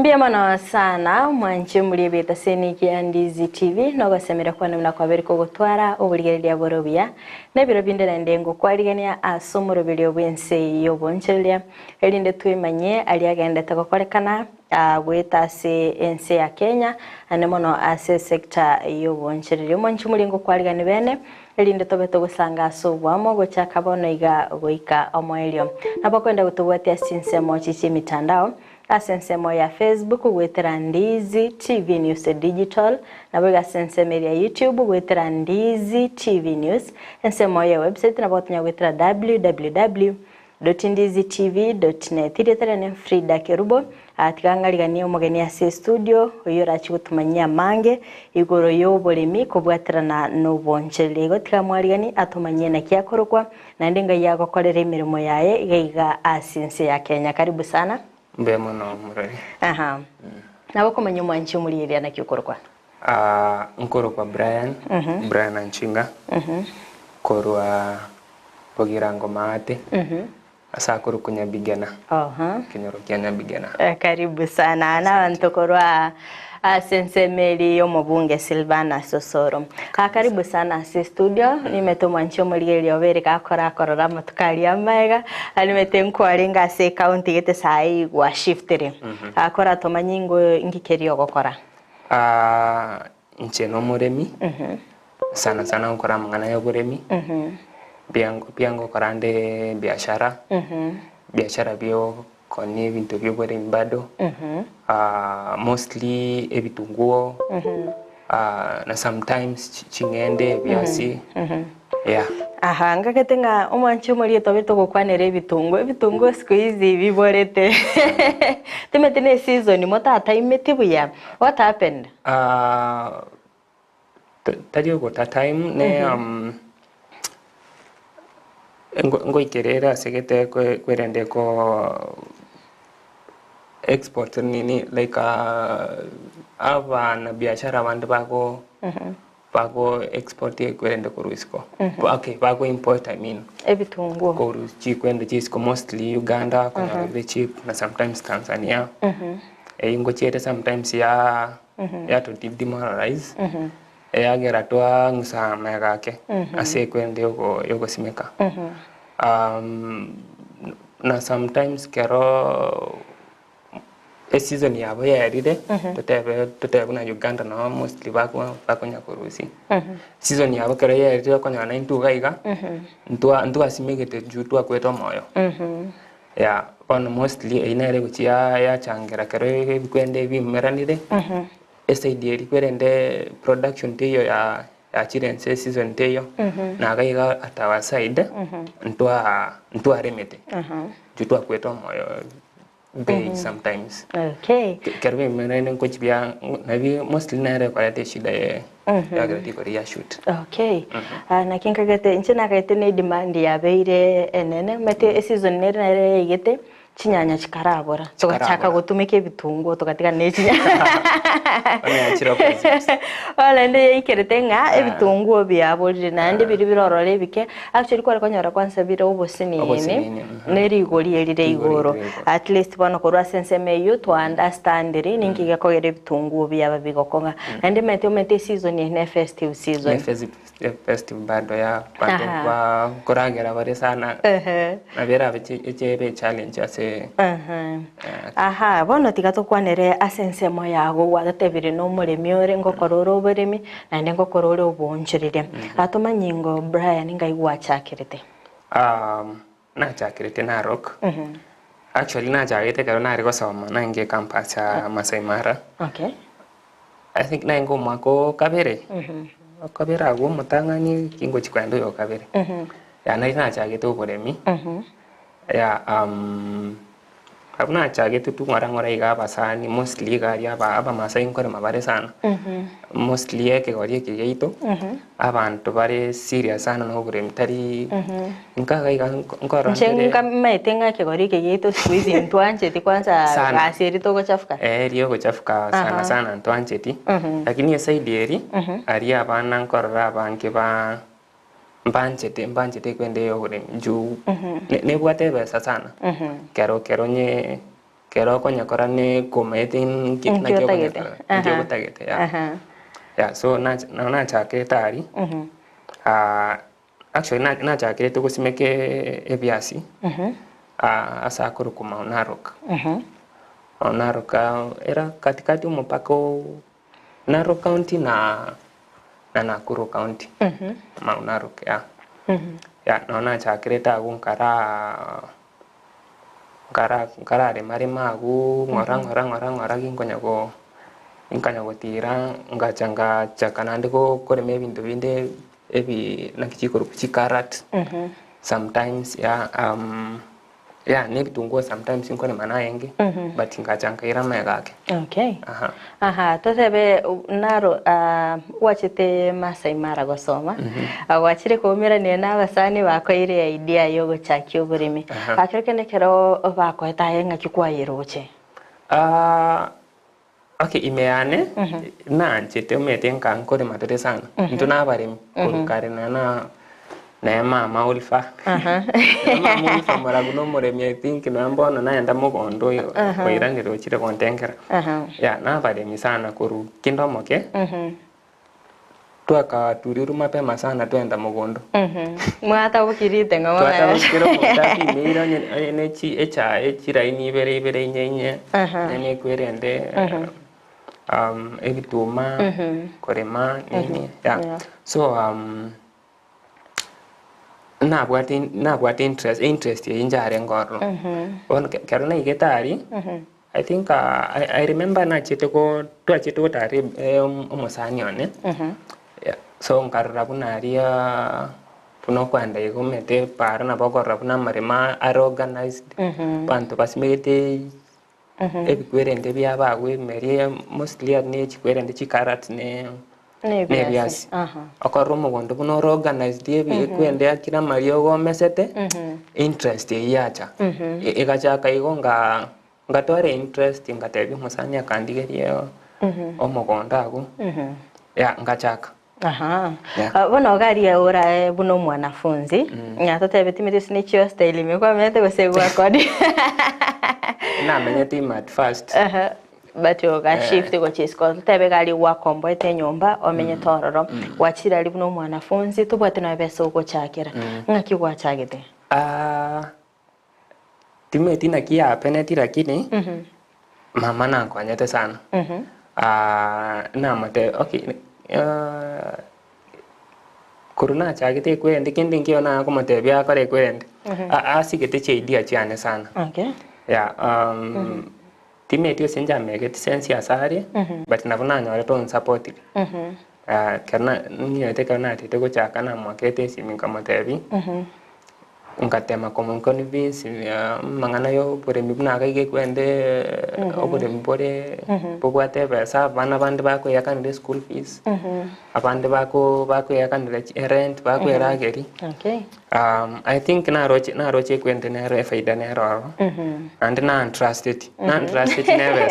Mbiamano sana mwanche muri beta seniki ya Ndizi TV no gasemera kwa namna kwa beri kugutwara uburigeria borobia nebiro bindera ndengo kwarigania asomoro bilio bwense yobonchelia elinde twimanye ali agenda takokorekana gweta se ense ya Kenya anemono ase sector yobonchelia mwanche mulingo kwarigani bene elinde tobeto gusanga sobwamo gochaka bono iga goika omoelio nabakwenda gutubwatia sinse mochichi mitandao asensemo ya Facebook gwetera Ndizi TV News Digital na bega sensemo ya YouTube gwetera Ndizi TV News ensemo ya website na botunya gwetera www.ndizitv.net iretera ne Fridah Kerubo atikangaligania umugeni ase studio oyora chigutumanyia mange igoro yo Oboremi kubwaterana no bonchele gotika mwarigani atumanyie na kyakorokwa na ndinga yago korera imirimo yaye igaiga asinse ya Kenya. Karibu sana. Mbiamano murari. Aha. Nabo kumanya mwanchi muri area na kikorwa. Nkorwa Brian, Brian Anchinga. Korwa Pogirango Maate. Asa kurukunya bigana. Kinyoro kyanya bigana. Karibu sana. Na ntokorwa sensemeli yo mubunge Silvana Sosoro. Karibu sana si studio nimetuma ncho muri obere kakora korora matukali amaiga alimetenko alinga se county gete sai gwa shiftere akora tomanyingo ngikerio gokora nche no muremi sana ukora mangana ya buremi biango korande biashara biashara bio koni bintu byo buremi bado mostly ebitunguo na sometimes chingende biasi yeah ngaketenga omwanchi muri tobeto gukwanera ebitunguo siku hizi biborete timetene season motata imetibuya what happened tadio go time ne ngoikerera segete kwerende ko export nini like na biashara bandu bako export kwenda kuruisko bako import I mean ebitunguo kuruchi kwenda jisko mostly Uganda kuna very cheap na sometimes Tanzania ingo chete sometimes ya to demoralize ya geratwa ngusama yake ase kwenda yoko simeka na sometimes kero season yabo yarire tutebe na Uganda na mostly bako nyakurusi season yabo kero yarire ko nyana intugaiga ntua simegete jutu akweto moyo ya on mostly inere guchia ya changera kero bikwende bimeranire SID rikwende production teyo ya children season teyo na gaiga atawa side ntua remete jutu akweto moyo sometimes kerbe menene ko chibia nabi mostly nare kwa yate shida ya grati ya shoot na kinkagate nchina kaite ne demand ya beire enene mete season nere yigete chinyanya chikarabora tukachaka gutumike bitungo tukatika nechinya wala ndi ikeretenga ebitungo byabori nande biri birorore bike actually kwa konyora kwanza biro obosini neri igori erire igoro at least bano korwa senseme you to understand ri ninkiga kogere bitungo byaba bigokonga nande mete season ne festive season festive bado ya bado kwa koragera bare sana na bera biche challenge ase bono tigato kwanere asensemo yago wadatebire no muremi ore ngokororo Oboremi na ngokororo obonchirire atomanyingo Brian ngaigwa chakirite na chakirite na rock actually na jagete karo na riko soma na nge campus ya Masai Mara I think na ngo mako kabere kabera go mutangani kingo chikwendo yo kabere ya na chagete Oboremi ya abuna chagete tu ngora iga basani mostly ga ya aba Masai nkore mabare sana mostly yake gori ke geito abantu bare serious sana no Oboremi tari nkaga iga nkora nka metenga ke gori ke geito squeeze ntwanje kwanza gaseri to gochafuka rio gochafuka sana ntwanje lakini esaideri ari abana nkora banke ba mbanchete kwende Oboremi juu ne bwate besa sana kero nye kero konya korane kometin kit na kyo tagete ya so na chake tari actually na chake to kusimeke ebiasi asa kuru kuma Narok era katikati mpaka Narok County na Nakuru County Narok ya naona chakireta kara de marima agu ngora inkonya go tira ngachanga chakanande ko kore me bintu binde ebi nakichikuru chikarat sometimes yeah ne bitungo sometimes inkone manayenge but ngachanga ira megake okay to sebe naro wachite Masai Mara gosoma wachire kumira ne n'abasani bakoire idea yo guchakya Oboremi akireke kero bakoeta yenga kikwayiroche okay imeane na nchete umetenka nkore matete sana ntuna baremi kurukare na mama ulfa mama ulfa maraguno moremi I think no mbona naenda mugondo koiranire uchire kontengera ya na baremi sana kuru kindomoke twaka turiru mapema sana twenda mugondo mwata bukirite ngoma twata bukiro mutapi mira nechi echira ibere nyenye nene kwerende ebituma korema nini ya so nabwate interest injare ngoro on karona igetari I think I remember na chete ko tari omosani one so nkarura bunaria puno kwanda igomete para na bogorra buna marema organized bantu basimete ebikwerende byabagwe merie mostly ne chikwerende chikarat ne biasi akorro mugondo buno organized ebikwende akira mario gomesete interest yacha igachaka igonga ngatware interest ngatebi musanya kandigerie omugondo ago ya ngachaka bona gari ora buno mwanafunzi nyatote timete sinichio style imekuwa mete gosegwa kodi na menyeti at first but yoga shift go chisco tebe gali wakombo ete nyomba omenye tororo wachira ali buno mwanafunzi tubwate na bese uko chakira ngaki gwachagete timeti na kia peneti lakini mama na kwanyete sana na mate okay kuruna chagite kwende kindi nkiona komate bya kare kwende asigete cheidia chiane sana okay ya timetio senja megeti sense asari but nabona nyore to support kana nyote kana tete ko chaka na mwakete siminka matebi ngatema common convince mangana yo Oboremi buna kaige kwende Oboremi bore bobwate besa bana bandi bako yakanire school fees abandi bako yakanire rent bako erageri okay I think na roche kwende na Fridah na ro and na trusted never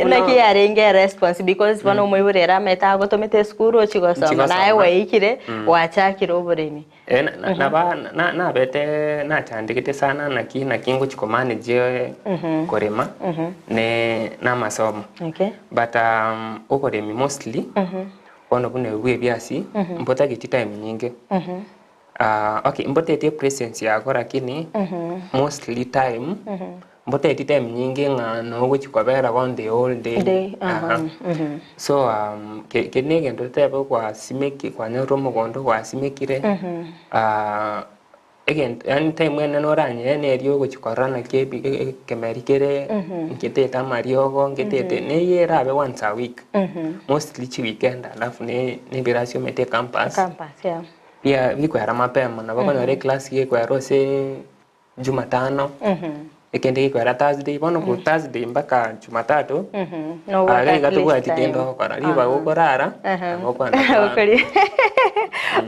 naki arenge response because bano moyurera meta gotomete school rochi gosoma nae waikire wachakira Oboremi na bete na chandikite sana na kingo chiko manage korema ne na masomo but Oboremi mostly ono bune we biasi mbota giti time nyingi okay mbota ite presence yako lakini mostly time mbota ite time nyingi ngano gochikobera on the whole day so kenege ndotebe kwa simeki kwa nyoro mugondo kwa simekire again anytime when noranye ne rio gochikorana kebi kemerikere nketeta mariogo nketete ne yera be once a week mostly chi weekend alafu ne birasio mete campus yeah pia vikwera mapema na bakonyore class ye kwa rose Jumatano ekende kwa Thursday bono ku Thursday mpaka Jumatatu aga gatuwa titendo kora riba gokorara okori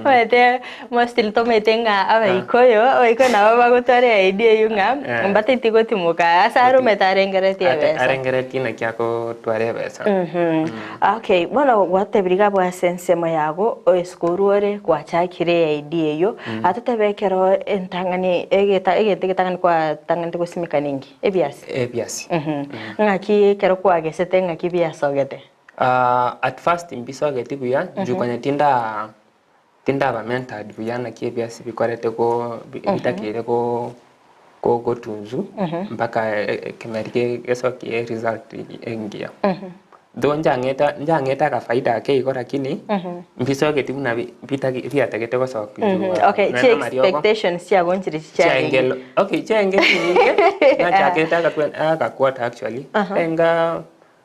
wete mostly to metenga abaikoyo oiko na baba gutore idea yunga mbate tigotimuka asaru metarengereti besa arengereti na kyako tware besa okay bono watebriga bwa sense moyago eskuruore kwa chakire idea yo atatebekero entangani egetegetangani kwa tangani kusimika emyaka ningi ebiasi ebiasi ngaki kero kwagesete ngaki biasogete at first mbisogete buya jukanya tinda ba mentored buya na ebiasi bikorete ko bitakire ko tunzu mpaka kemerike gesoki result engia do njangeta ka faida ke iko lakini mbisogete buna biatagete ko soki okay expectations cia gonchiri cia engelo okay chengeti na chaketa ka quarter actually enga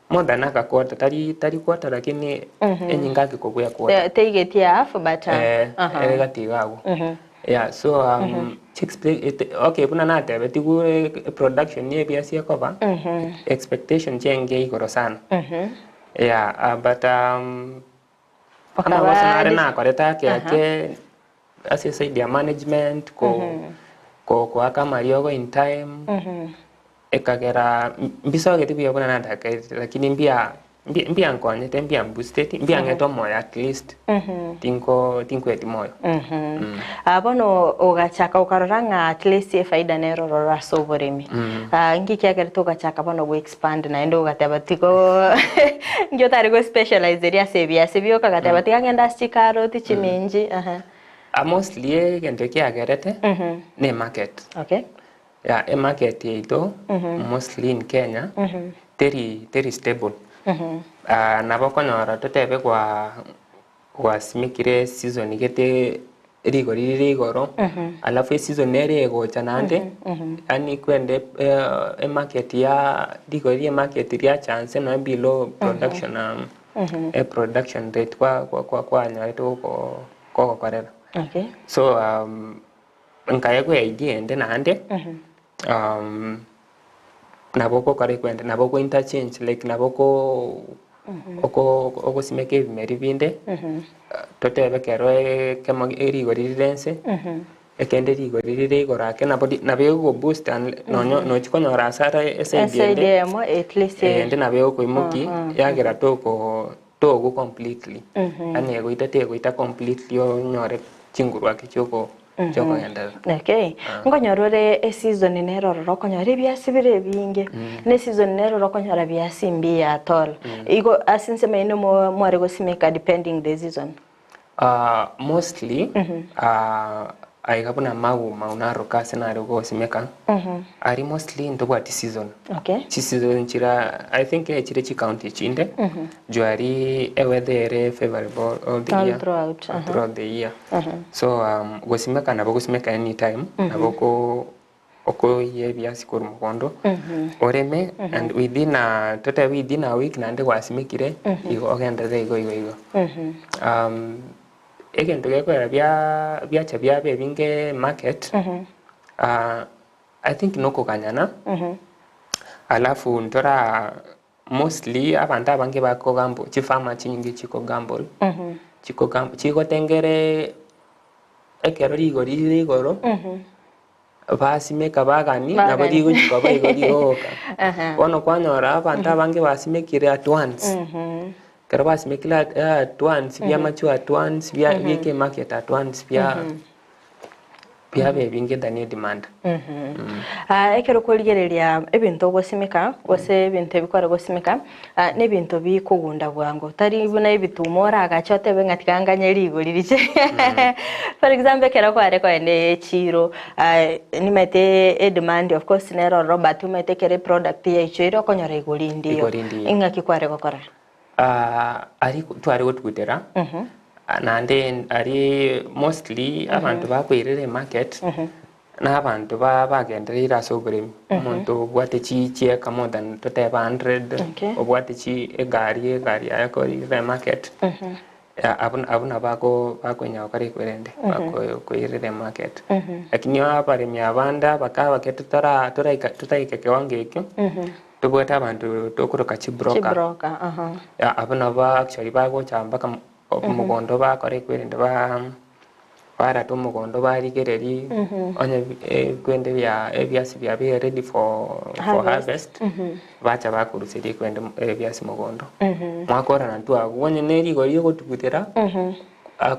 more than a quarter tari quarter lakini enyinga kikokuya quarter take half but gatigago yeah so okay buna na tebe tigu production ni ebiasi yakoba expectation chenge igoro sana yeah but kama wasana na koreta ke assess idea management ko kama yogo in time ekagera mbisogete biya buna na lakini mbia nkonyete mbia boosted mbia ngeto moyo at least tinko eti moyo abono ogachaka ukaroranga at least e faida nero rora Oboremi ngiki agerto ogachaka bono go expand na endo gataba tiko ngyo tari go specialize area sebio kagataba tigangenda stikaro tichiminji mostly gento kiagerete ne market okay yeah a market ito mostly in Kenya very stable naboko nyora totebe kwa simikire season igete rigoro alafu season ere gocha nande ani kwende a market ya rigori market ya chance no below production a production rate kwa nyora to ko korera okay so nkaye ko idea ende nande naboko kare kwende naboko interchange like naboko oko simeke bimeri binde totebe kero kema erigori rense ekende rigori gorake nabe go boost no chikonyora asara SID mo at least ende nabe ko imuki yagera to completely ani ego ita completely onyore chingurwa kichoko okay ngonyorore e season nero rokonyore biasi bire binge ne season nero rokonyora biasi mbia atol igo asinse maino mo rego simeka depending the season mostly ai kapuna maunaro kasi na rego simeka ari mostly into what season okay season chira I think chire chi county chinde juari weather favorable all the year throughout the year so gosimeka na gosimeka anytime naboko oko ye biasi kur mukondo oreme and within a week nande wasimekire igo ogenda igo egento geko bia binge market I think noko kanyana alafu ntora mostly abantu abange bako gambo chifama chinyingi chiko gamble chiko tengere ekero rigoro basimeka bagani nabadigo chiko bayigoka ono kwanyora abantu abange basimekire at once kero basimekira at once bia machu at once bia bike market at once bia binge than demand ekero koligereria ebintu gosimeka gose ebintu bikora gosimeka ne bintu bikugunda bwango tari buna ebitumora agachote bengatikanganya rigoririche for example kero kware kwa ene chiro ni mete a demand of course nero robert mete kere product ya chiro konyora igori ndio ingaki kware gokora ari tware gotugutera nande ari mostly abantu bakwirire market na abantu bagenderera Oboremi umuntu bwate chi more than 100 obwate chi egari yakori market abuna bakonya kare kwerende bakoirire market lakini abaremi abanda bakaba ketutara tutaike kiwango ekyo tubwata abantu tokuruka chi broker abuna actually bagochamba kam umugondo bakore kwerende para to umugondo barigereri onye kwende ebyasi bya be ready for harvest bacha bakurusiri kwende ebyasi mugondo mwakora nantu agwonye neri gori gotugutera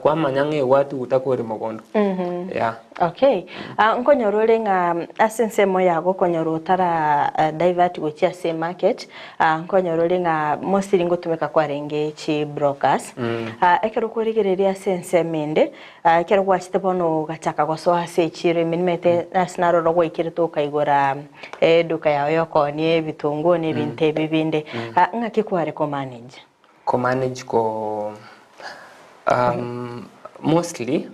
kwa manyange watu utakore mogondo. Yeah. Okay. Nkonyorole nga asensemo yago konyoro tara divert gochia se market. Nkonyorole nga mostly ngotumeka kwa renge chi brokers. Ekero kurigereria sensemende. Ekero gwachite bono gachaka gosoa se chire minimete nasinaro rogo ikirito kaigora duka yawe yokoni bitungo ne binte bibinde. Ngaki kware ko manage. Ko manage ko mostly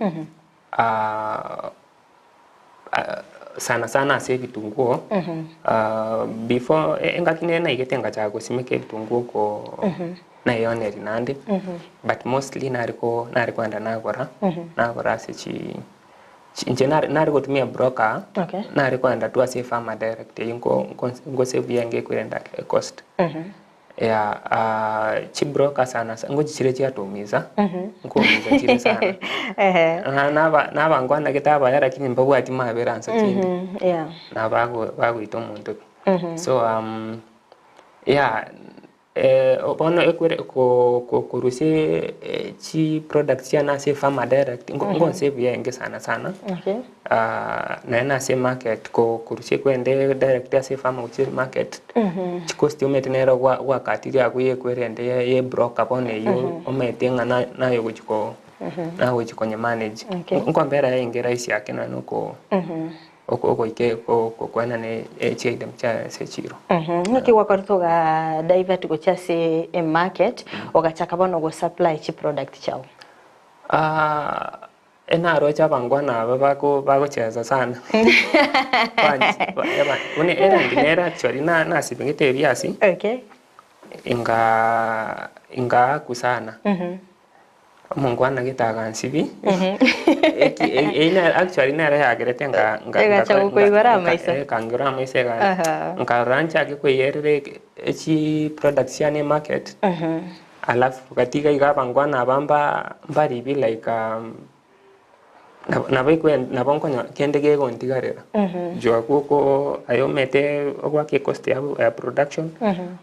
sana se vitunguo before engakine na igetenga cha kusimike vitunguo ko na yone rinande but mostly nariko anda nagora se chi nariko tumia broker nariko anda tu ase farmer direct ngo save yange kwenda cost chi broker sana ngo chire chia tumiza ngo miza chire sana na bangwana kitaba yara kini mbabu ati maberansa chindi na bago itomuntu so ono ekwere ko kuruse chi products ya na se farmer direct ngo save yange sana na se market ko kuruse kwende direct ya se farmer uchi market chi cost umetenera wa katiri akuye kwerende ye broker bone yo ometenga na yo kuchiko na wo chikonye manage ngombera yengera isi yake na nuko oko ike ko kwana ne chidem cha se chiro ngiki wakorto ga divert go cha se market ogachaka bono go supply chi product chao enaro cha bangwana bako cheza sana one era actually na sibingete biasi inga kusana mungwana gitaga nsibi actually nara yagerete nga cha kuigora maisa kangura maisa nga rancha ke kweyerere echi products ya ne market alafu katika igabangwana bamba mbari bi like na bonko kende ge gontigarera jo akoko ayomete okwake cost ya production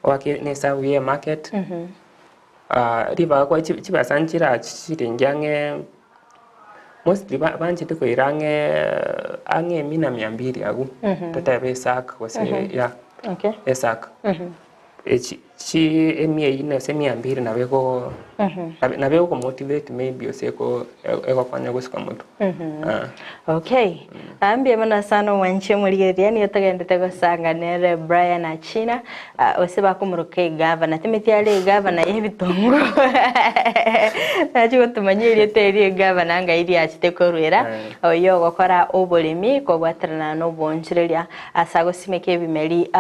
okwake ne sawiye market riba kwa chiba sanchira chiringange mostly banchi ko irange ange mina 200 agu tatabe sak wase ya esak chi emie ina semia 200 na beko ko motivate maybe oseko eko kwanya gusika mutu okay ambie mana sana wanche muligeria ni otagendete gosanganere Brian Achina oseba kumuruke governor timetiale governor yebitongo nacho tumanyire teri governor ngairi achite korwera oyo gokora Oboremi ko gwatrana no bonchireria asago simeke bimeri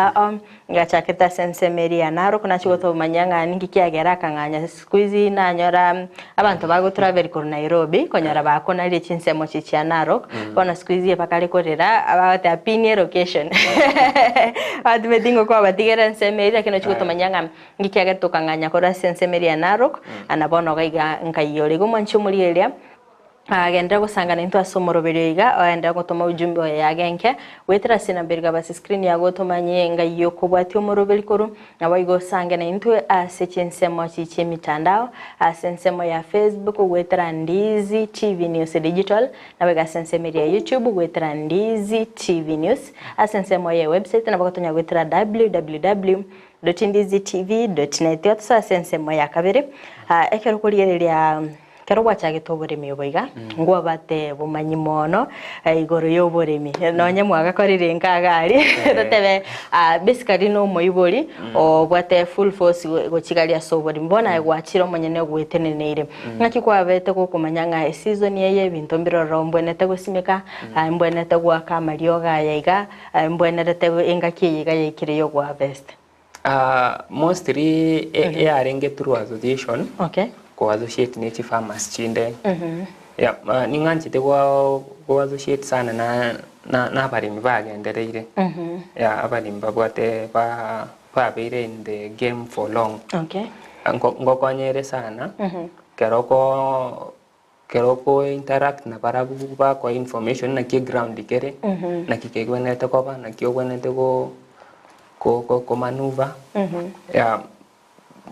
ngachaketa sensemeri anaro kuna chigoto manyanga ningi kiagera kanganya squeeze na nyora abantu bago travel ko Nairobi konyara bakona ile chinsemo chicha Narok bona squeeze pakale korera abate apini location adu bedingo kwa batigera nsemeri kino chigoto manyanga ngikiagera tokanganya ko sensemeri ya Narok anabona gaiga nkayore go mancho muri elia agenda gusangana into asomoroberega aenda gutoma ujumbe yagenke wetera sina berga basi screen yago tomanye ngayo kubwati omoroberi koru nabayigo sangana into asechensemo chiche mitandao asensemo ya Facebook wetera Ndizi TV News Digital nabega sensemo ya YouTube wetera Ndizi TV News asensemo ya website nabagotonya wetera www.ndizitv.net yotsa sensemo ya kabere ekero kuriyereria Kerubo chage Oboremi oboiga ngwa bate bumanyi mono igoro y'Oboremi nonye mwaga korire nkagari totebe basically no moibori obwate full force gochigalia sobori mbona gwachiro monyene gweteneneire ngaki kwa bete ko kumanyanga season yeye binto mbiro rombwenete gosimeka mbwenete gwa kamario ga yaiga mbwenete engaki yiga yikire yo gwa best mostly arenge through association ko associate ne farmers chinde ninganchite ko associate sana na barimi bagendereire abarimi babwate babire in the game for long ngokonyere sana keroko interact na barabu ba ko information na ki ground ikere na kikegwenete ko ba na kiogwenete ko maneuver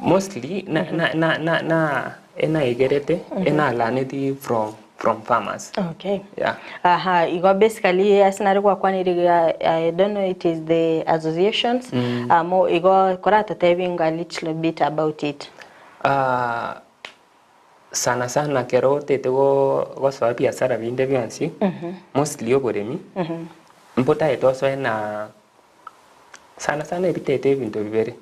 mostly na igerete ena laneti from farmers. Okay. Yeah. You got basically as I don't know, it is the associations. More you got korata telling a little bit about it. Sana kero tetego swap biashara binde byansi. Mostly Oboremi. Mpota etoso na sana ebitete bintu bibere.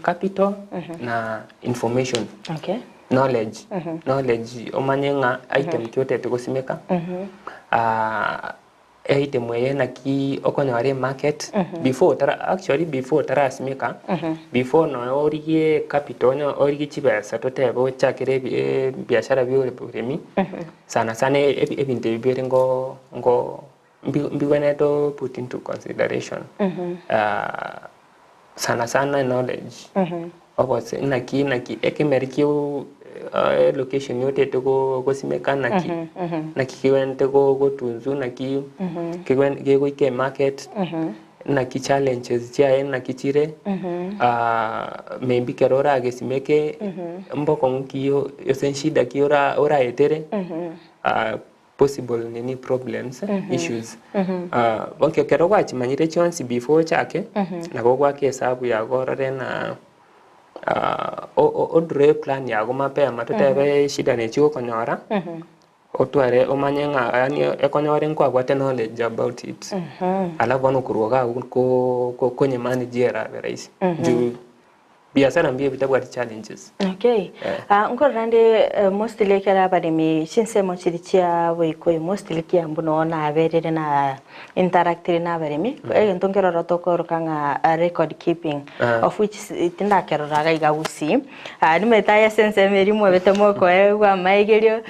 Capital na information. Okay. Knowledge. Knowledge omanyenga item kyote tegosimeka. Item weye na ki okonyore market before tara simeka before no oriye capital no oriye chibesa totebo chakire biashara byo Oboremi sana ebintu bibere ngo mbiwene to put into consideration. Sana knowledge. Obose naki ekemerikio location yote to go simeka naki kiwente go tunzu naki kiwente go ike market naki challenges chia naki chire maybe kerora agesimeke mboko nkiyo yosenshida kiora ora etere possible any problems issues bonke kero kwachimanyire chonsi before chake nako kwake hesabu ya gorore na odre plan ya mapema tutebe shida nechigo konyora otware omanyenga yani ekonyore nkwa kwate knowledge about it alafu anokuruga konye manager raisi juu biashara mbie bitabwa challenges. Okay. Nkorande mostly kera barimi sinse mochirichia boiko mostly kiambu no na aberere na interactive na barimi ntongero rotoko rukanga record keeping of which itinda kero raga igabusi nimetaya sense merimo betemo ko egwa maigerio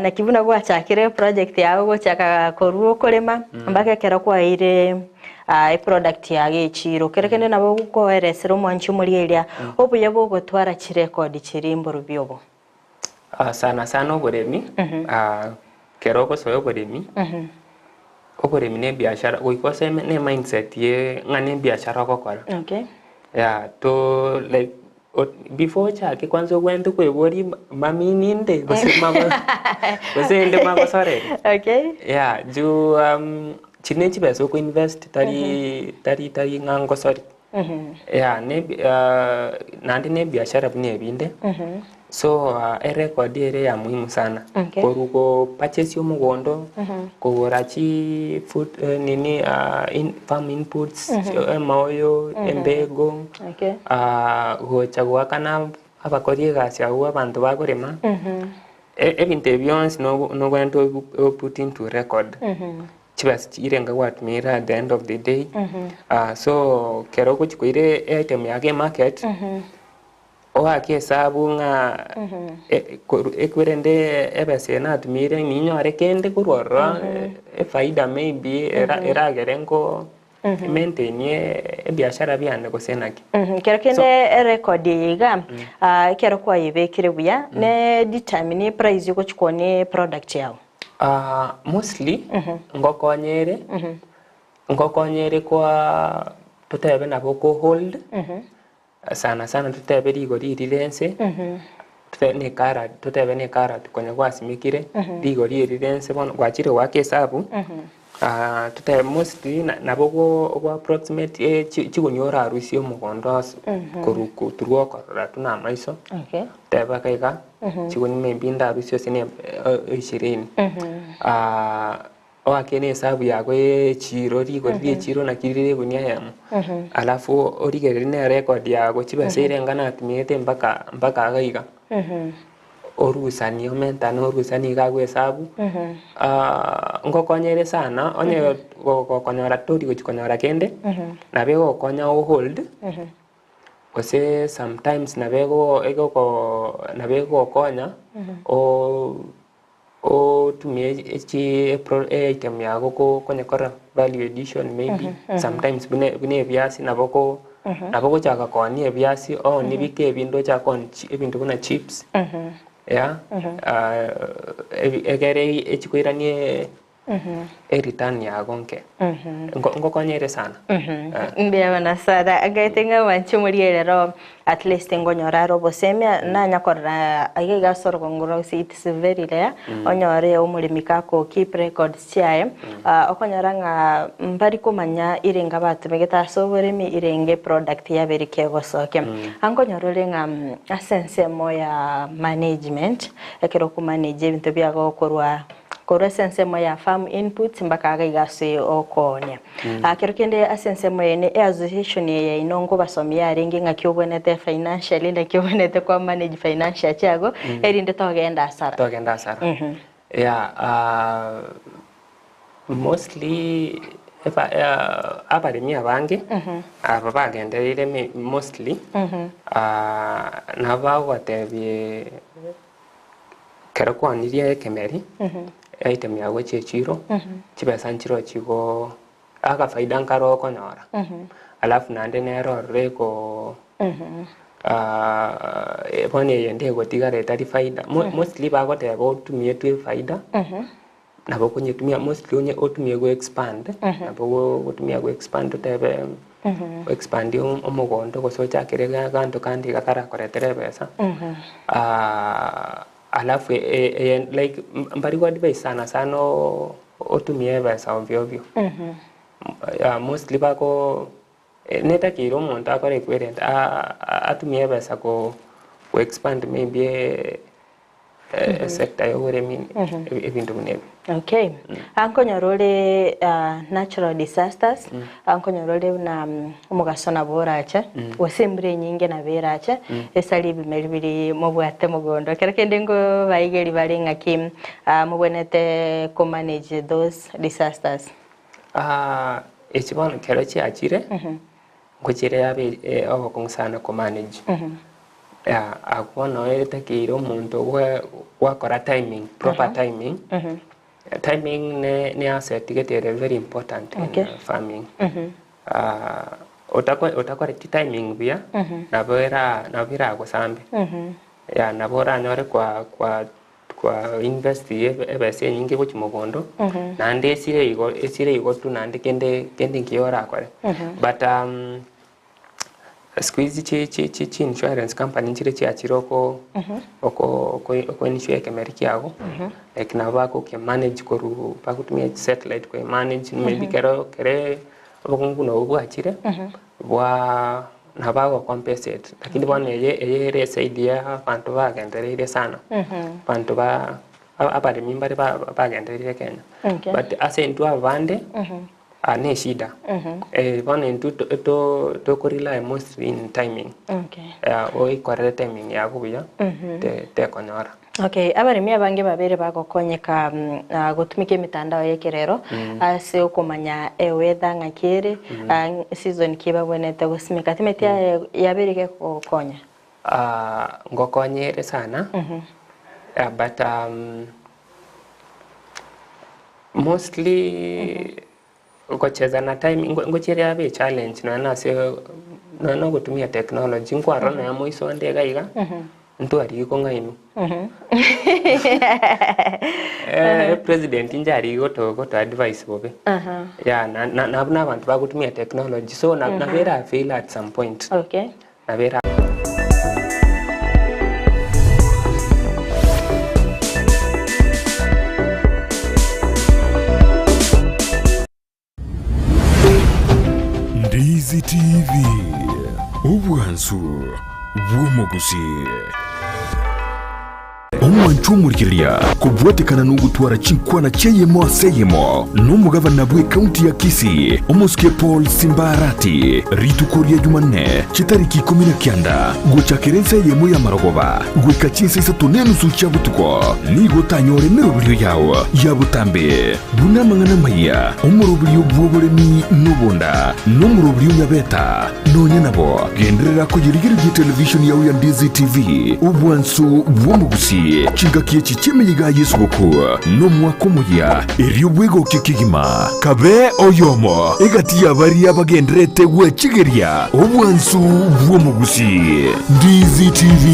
na kibuna gwa chakire project yago gochaka koruo kolema mbaka kero kwa ire product yage chiro kerekende nabo ko eresero mwanchi muri eria obuye bwo gutwara chi record chirimbo rubyobo sana Oboremi keroko so Oboremi Oboremi ne biashara goikose ne mindset ye ngane biashara kokora. Okay. Yeah, to like before chake kwanza wende kwebori mami ninde bose mama sore. Okay. Yeah, ju chinechi beso ko invest tari ngango sorry. Yeah, nandi ne biashara bine binde. So record ere ya muhimu sana. Koruko purchase yomugondo korachi food farm inputs maoyo embego gochagwa kana abakorie gasya uwa bantu bagorema ebintu byonse no going to put into record. Chibas irenga watmira at the end of the day. So keroko chikoire item yake market oha kesabu nga ekwerende ebese na tumire ninyore kende kurora faida maybe era gerengo maintain biashara byane kosenaki kero kende record yiga kero kwa yibekire buya ne determine price yuko chikone product yao. Mostly ngokonyere kwa tutebe nabo ko hold sana tutebe rigo rirense tutebe ne karat konya kwasimikire rigo rirense bon gwachire wake hesabu tutebe mostly nabo go approximate chigonyora harusi omugondo koruko turwo korora tuna maiso. Okay. Teba kaiga chigoni membinda harusi osine 20 wakene hesabu yagwe chiro rigo chiro na kirire bunia yamu alafu origere ne record yago chibasire ngana tumete mpaka agaiga orusani omentano orusani gagwe hesabu ngokonyere sana onye gokonyora tori gochikonyora kende nabego konya hold ose sometimes nabego konya o tumie item yago ko konyakora value addition maybe sometimes bune biasi naboko chaka koni biasi nibike bindo chako ebintu kuna chips yeah egere echikoiranie return yago nke ngokonyere sana mbia bana sada agaitenga wanchi muri rero at least ngonyora robo semia na nyakora agiga sorgo ngoro it's very rare onyore omulimi kako keep records chiae okonyora nga mbari kumanya irenga batu begeta Oboremi irenge product ya berike gosoke angonyorore nga sense moya management ekero ku manage ibintu byago korwa sense moya farm inputs mbaka agigase okonya akero kende sense moya ne association ya inongo basomi yarengi nga kyobonete financially na kyobonete kwa manage financial chago erinde togenda asara mostly abarimi abange aba bagenderere mostly nabagwatebye karakwanirie kemeri item yawe chechiro chibesa nchiro chigo aga faida nkaro konyora alafu nande nero reko bone yende gotigare tari faida mostly bagotebo tumie tu faida nabo kunyetumia mostly onye otumie go expand nabo otumia go expand tebe expand omugondo gosocha kirega ganto kandi gakara koretere besa alafu like mbari go advice sana otumie besa ovyo mostly bako neta kiro monta akore kwere atumie besa go expand maybe sector ya Oboremi ebintu bunebe. Okay. Ankonyorole natural disasters ankonyorole na mugasona boracha wasembure nyinge na beracha esali bimelibiri mubwate mugondo kerekende ngo bayigeri barenga kim mubonete ko manage those disasters ekibano kerachi achire ngokire yabe abakonsana ko manage akwana erekire omuntu wakora timing proper timing timing ne asset getere very important in farming otakora timing bia nabira gosambe nabora nyore kwa invest ebese nyingi bochi mugondo nande esire igo tu nande kende nkiora akore but squeeze chi insurance company chire chiachiroko oko insure kemeriki yago like nabako ke manage koru pakutumia satellite ko manage maybe kere obukunguno obwachire bwa nabako compensate lakini bwana eye side ya bantu bagenderere sana bantu ba abari mimbari bagenderere Kenya but asentu avande ane shida bwana ntu to korila mostly in timing o correct timing ya kubuya te konyora abarimi abange babere bagokonyeka gutumike mitandao yekerero ase okomanya weather ngakere season kibabonete gusimika timeti yaberike kokonya ngokonyere sana but mostly ukocheza na time ngochire yabe challenge na gutumia technology nkwaro na moiso ndega iga ntu ari ko ngainu president njari go to advice bobe na abantu bagutumia technology so na vera fail at some point na vera Ndizi TV Obwansu Gusii omwanchumurikiria kubwatikana n'ugutwara chinkwana cheyemo aseyemo n'umugavana bwe county ya Kisii omuske Paul Simbarati ritukuria Jumanne chitariki 19 guchakirense yemo ya marogoba gwikachinse satunenu sucha butuko nigo tanyore merobulyo yawo ya butambe bunamangana maya omurobulyo bw'Oboremi n'ubonda n'omurobulyo nyabeta nonya nabo genderera ko yirigiri television yawe ya Ndizi TV Obwansu Gusii chingakie chichemenyiga Yesu goku no mwako muya eriobwego kikigima kabe oyomo egati yabari abagendrete gwe chigeria Obwansu Gusii Ndizi TV.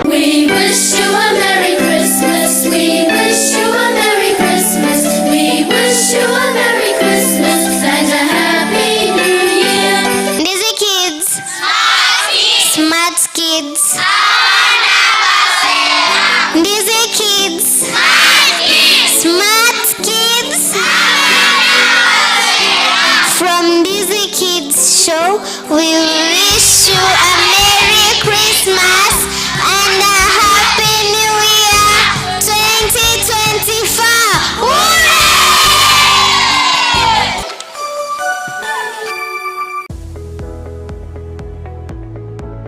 We wish you a Merry Christmas. We wish you a Merry Christmas. We wish you a Merry Christmas and a Happy New Year. Ndizi Kids. Happy. Smart show. We wish you a Merry Christmas and a Happy New Year 2024. Hooray!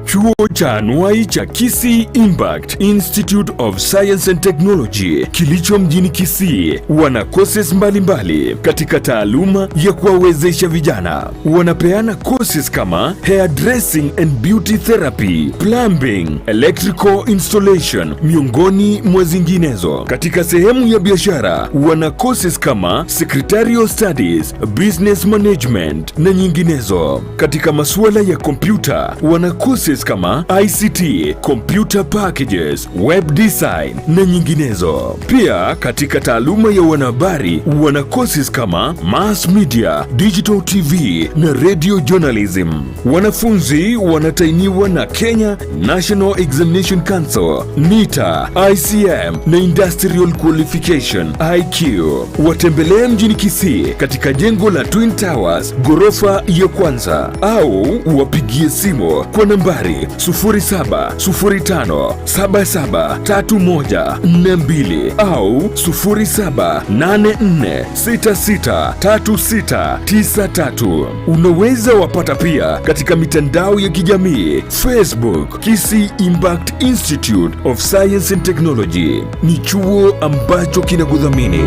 Chuo cha anuai cha Kisii Impact Institute of Science and Technology kilicho mjini Kisii wana courses mbalimbali katika taaluma ya kuwawezesha vijana. Wanapeana courses kama hairdressing and beauty therapy, plumbing, electrical installation, miongoni mwa zinginezo. Katika sehemu ya biashara wana courses kama secretarial studies, business management na nyinginezo. Katika masuala ya kompyuta wana courses kama ICT, computer packages, web design na nyinginezo. Pia katika taaluma ya wanahabari wana courses kama mass media, digital TV na radio journalism. Wanafunzi wanatainiwa na Kenya National Examination Council, NITA, ICM na Industrial Qualification IQ. Watembelee mjini Kisii katika jengo la Twin Towers ghorofa ya kwanza au wapigie simu kwa nambari 0705773142 au 0784663693. Unaweza wapata pia katika mitandao ya kijamii Facebook Kisii Impact Institute of Science and Technology. Ni chuo ambacho kinakudhamini.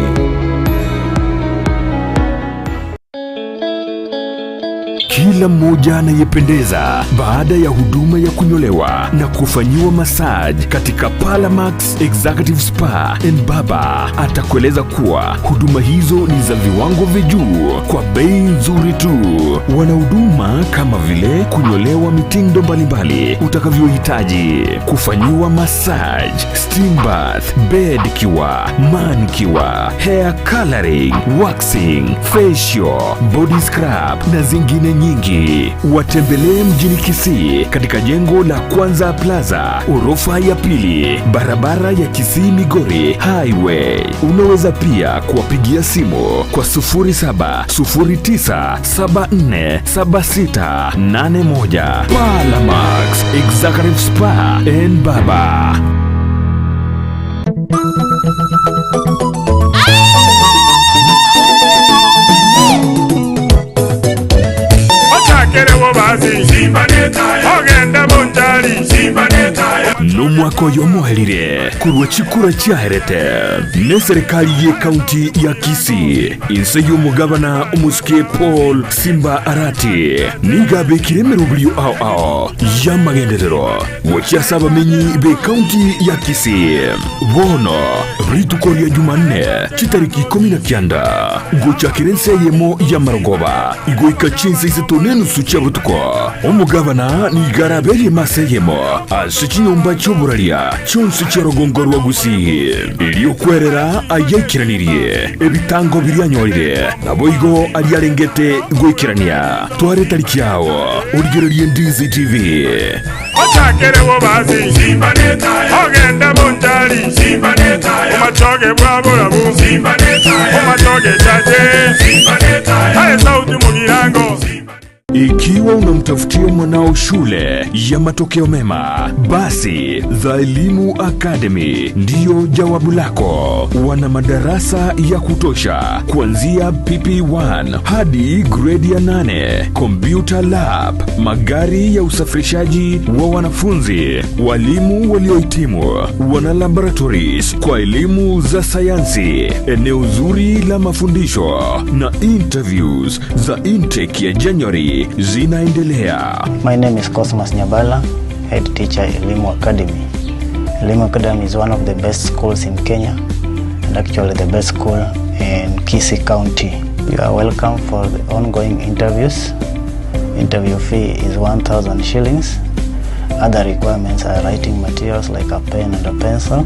Kila mmoja anayependeza baada ya huduma ya kunyolewa na kufanyiwa massage katika Palamax Executive Spa and Baba atakueleza kuwa huduma hizo ni za viwango vya juu kwa bei nzuri tu. Wana huduma kama vile kunyolewa mitindo mbalimbali utakavyohitaji, kufanyiwa massage, steam bath, pedicure, manicure, hair coloring, waxing, facial, body scrub na zingine nyingi. Watembelee mjini Kisii katika jengo la Kwanza Plaza, orofa ya pili, barabara ya Kisii Migori Highway. Unaweza pia kuwapigia simu kwa 0709747681. Palamax Executive Spa and Baba. N'umwaka yomuherire kurwa chikura cyaherete ne serikali ye county ya Kisii inse y'umugabana umuske Paul Simba Arati nigabe kiremero buriyo ao yamagenderero wacyasaba menyi be county ya Kisii bono ritukori ya Jumanne kitariki 19 gocha kirense yemo ya Marogoba igoika chinse isetonenu sucha butuko umugabana nigarabeye maseyemo asikinyomba cy'oburalia cyonse cy'Arugongo rwa Gusii iliyo kwerera ayakiraniriye ebitango biryanyorire naboigo aliyarengete gwikirania tware tariki yawo urugero Ndizi TV Kerubo bazi Simba neta ogenda bunjali Simba neta umachoge bwabura bu Simba neta umachoge chache Simba neta hai sauti mugirango. Ikiwa unamtafutia mwanao shule ya matokeo mema, basi The Elimu Academy ndiyo jawabu lako. Wana madarasa ya kutosha kuanzia PP1 hadi grade ya 8, computer lab, magari ya usafirishaji wa wanafunzi, walimu waliohitimu, wana laboratories kwa elimu za sayansi, eneo zuri la mafundisho na interviews za intake ya January zinaendelea. My name is Cosmas Nyabala, head teacher Elimu Academy. Elimu Academy is one of the best schools in Kenya and actually the best school in Kisii County. You are welcome for the ongoing interviews. Interview fee is 1,000 shillings. Other requirements are writing materials like a pen and a pencil,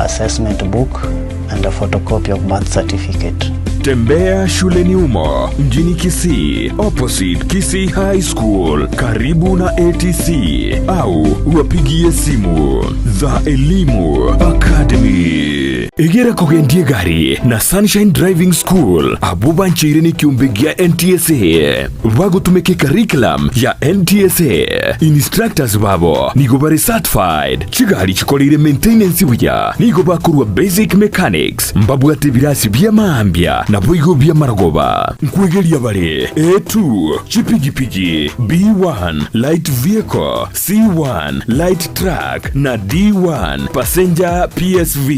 assessment book and a photocopy of birth certificate. Tembea shuleni umo mjini Kisii, opposite Kisii High School, karibu na ATC, au wapigie simu The Elimu Academy. Egera kogendie gari na Sunshine Driving School abuba nchire ni kiumbegia NTSA wago tumeke curriculum ya NTSA instructors babo nigo bare certified chigari chikolire maintenance buya nigo bakurwa basic mechanics mbabu atebirasi bya maambia na boigo bya maragoba nkwegelia bare A2 chipigipigi B1 light vehicle C1 light truck na D1 passenger PSV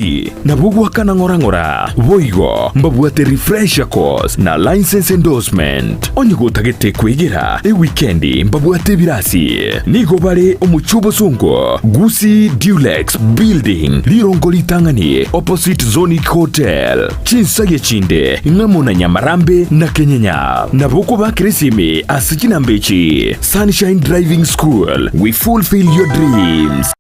na wakana ngora boigo mbabuate refresher course na license endorsement onyigo tagete kwegera weekendi mbabuate birasi nigo bare omuchubo sungo Gusii Dulux building lirongo litangani opposite Zonic Hotel chinsaye chinde ngamona Nyamarambe na Kenyanya na boko bakresime Achina mbechi Sunshine Driving School, we fulfill your dreams.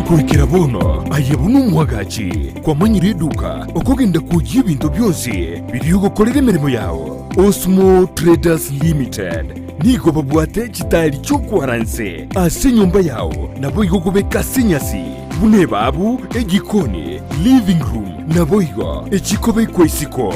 Kurikira bono ayebunu mwagachi kwa manyiri duka okogenda kujia bintu byose biriyo kolere mirimo yawo Osmo Traders Limited nigo babuate chitali chokwaranse ase nyumba yawo nabo igokubeka sinyasi bune babu egikoni living room nabo igo echikobe kwesiko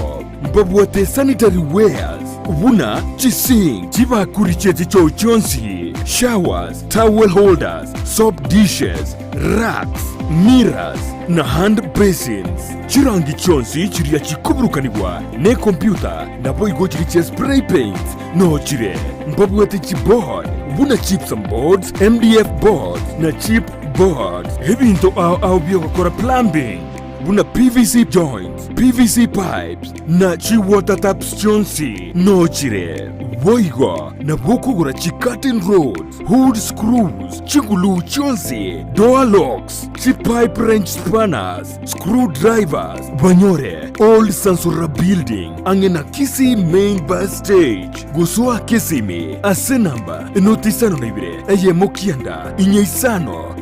babuate sanitary wares buna chising chibakuri chete cho chonsi showers towel holders soap dishes racks mirrors na hand basins chirangi chonsi chiria chikuburukanibwa ne computer nabo igo chiri spray paint no chire mbabuate chipboard buna chips and boards MDF boards na chip boards hebinto au biokora plumbing buna PVC joints, PVC pipes, na chi water taps chonsi, no chire. Boigo, na boku gura chi cutting rods, hood screws, chigulu chonsi, door locks, chi pipe wrench spanners, screwdrivers, banyore, old Sansura building, angena Kisii main bus stage, gusua Kisimi, ase namba, enotisano naibire, eye mokianda, inyeisano,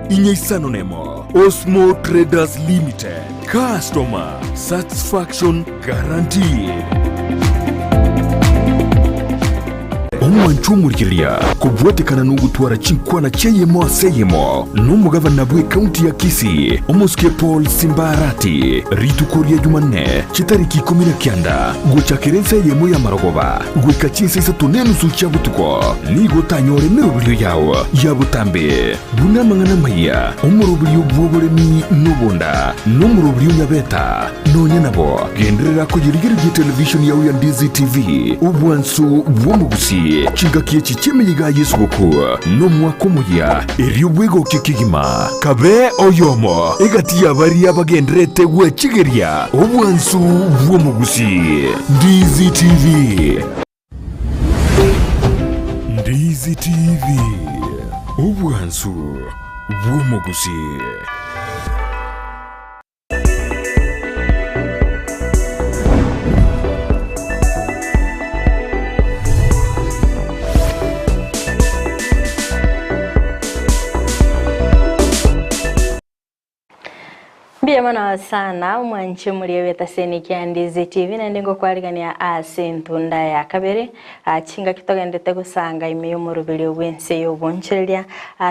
inyeisano nemo. Osmo Traders Limited. Customer satisfaction guaranteed. Omwanchumurikiria kubwetekana n'ugutwara chinkwana cheyemo aseyemo n'umugavana bwe county ya Kisii omuske Paul Simbarati ritukuria Jumanne chitariki 19 guchakirense yemo ya marogoba gwikachinse tunenu sucha butuko nigo tanyore mirubulyo yawo yabutambe buna mangana maya omurubulyo bwoboremi nubunda n'umurubulyo nyabeta nonya nabo genderera ko yirigiri television yawo ya Ndizi TV ubwansu bwomugusii chingakie chichimiga yesugoku no mwakomuya eriubwego kikigima kabe oyomo egatia bari abagendrete gwechigeria obwansu bwomugusii Ndizi TV Ndizi TV obwansu bwomugusii. Biyamana sana mwanchi muriye Kisii and Nyamira TV nendingo kwarigania asentunda ya kabere chinga kitogendete gusanga imeyo murubiri wense yoboncheria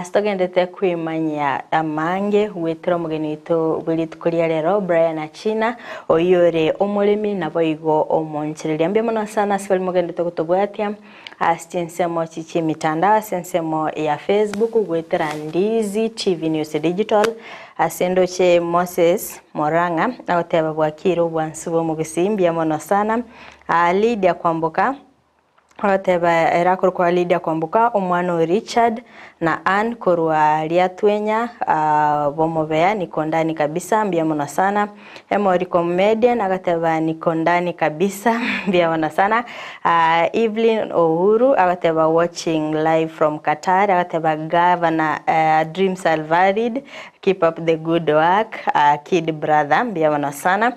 stogendete kwimanya amange wetro mugeni to bulitukuria rero Brian Achina oyore Oboremi naboigo omoncheria biyamana sana sibali mugendete kutobwatia asensemo chichi mitandao sensemo ya Facebook gwetera Ndizi TV News Digital asendo che Moses Moranga agoteba bwakiro bwansubo mu Gusii mono sana Lydia kwambuka agoteba erakuru kwa Lydia kwambuka omwana Richard na Ann korwa liatwenya bomobea nikondani kabisa mono sana emori comedian agateba nikondani kabisa mono sana Evelyn Ohuru agateba watching live from Qatar agateba Governor Dreams are valid, keep up the good work kid brother mono sana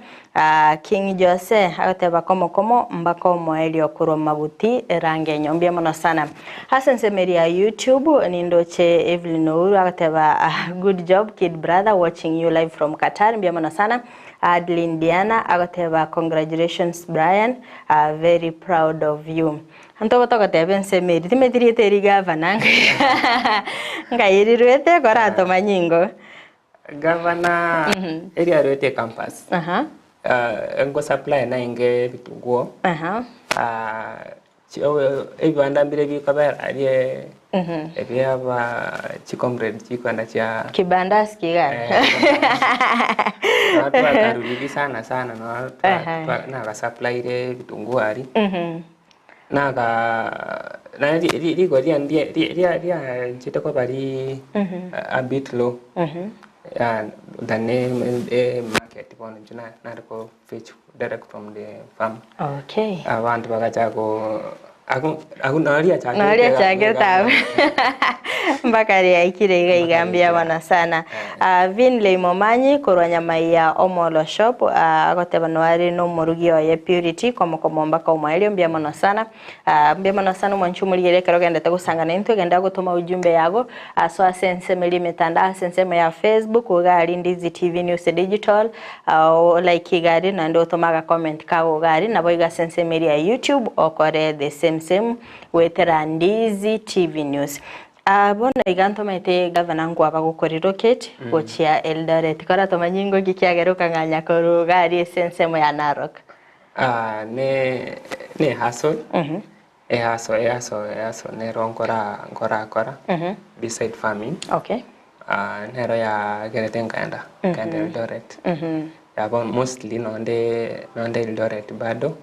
King Jose agateba komo mbako moelio kuro mabuti range nyombia mono sana Hassan Semeria YouTube nindoche Evelyn Ohuru agateba good job kid brother watching you live from Qatar mono sana Adeline Diana agateba congratulations Brian very proud of you Antogo togo teben Semeri timetirite riga vananga ngairirwete korato manyingo Governor area rote campus. Ngo supply na inge bitugo. Ibanda mbere bikaber aliye ebyaba chikomrade chikwanda cha kibandasi kigani. Watu wakarudi sana na supply ile vitungu ali. Na ligo lia chita kwa bali a bit low. The name market one juna na ko fetch direct from the farm. Okay. Abantu bakachago aku nalia chake tawe. Mbakari aikire igambia wana sana. Vinle momanyi korwa nyama ya Omolo shop agoteba nwari no murugio ya Purity komo mbaka umailio mbia mono sana. Mbia mono sana mwanchumuri yele karogenda tagusangana into genda gutuma ujumbe yago so asense meli mitanda sense ya Facebook ugari Ndizi TV News Digital like igari na ndo tomaga comment kago gari na boiga sense meli ya YouTube okore the same wetera Ndizi TV News. Bona iganto maite governor ngwa bagukoriro kit gochia Eldoret kora tomanyingo gikiageruka nganya koru gari sense mo ya Narok. Ne hassle. Hassle ne nkora beside farming. Okay. Nero ya geretenganda kanda Eldoret. Ya bon mostly nonde Eldoret bado.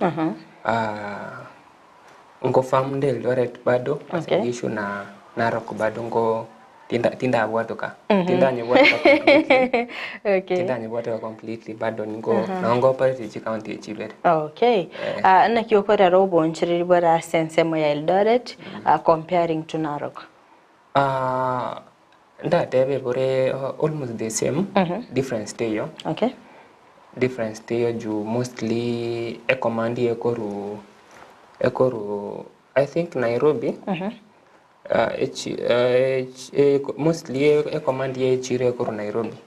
Ngo farm nde Eldoret bado asengisho na Narok bado ngo tinda abwatoka tinda nyebwatoka okay tinda nyebwatoka completely bado ngo naongo party county chibere. Okay. Na kiokora robo nchiri bora sense mo ya Eldoret comparing to Narok. Nda debe bore almost the same difference teyo. Okay. Difference teyo ju mostly command ekoru I think Nairobi. Mostly command ye chire ekoru Nairobi.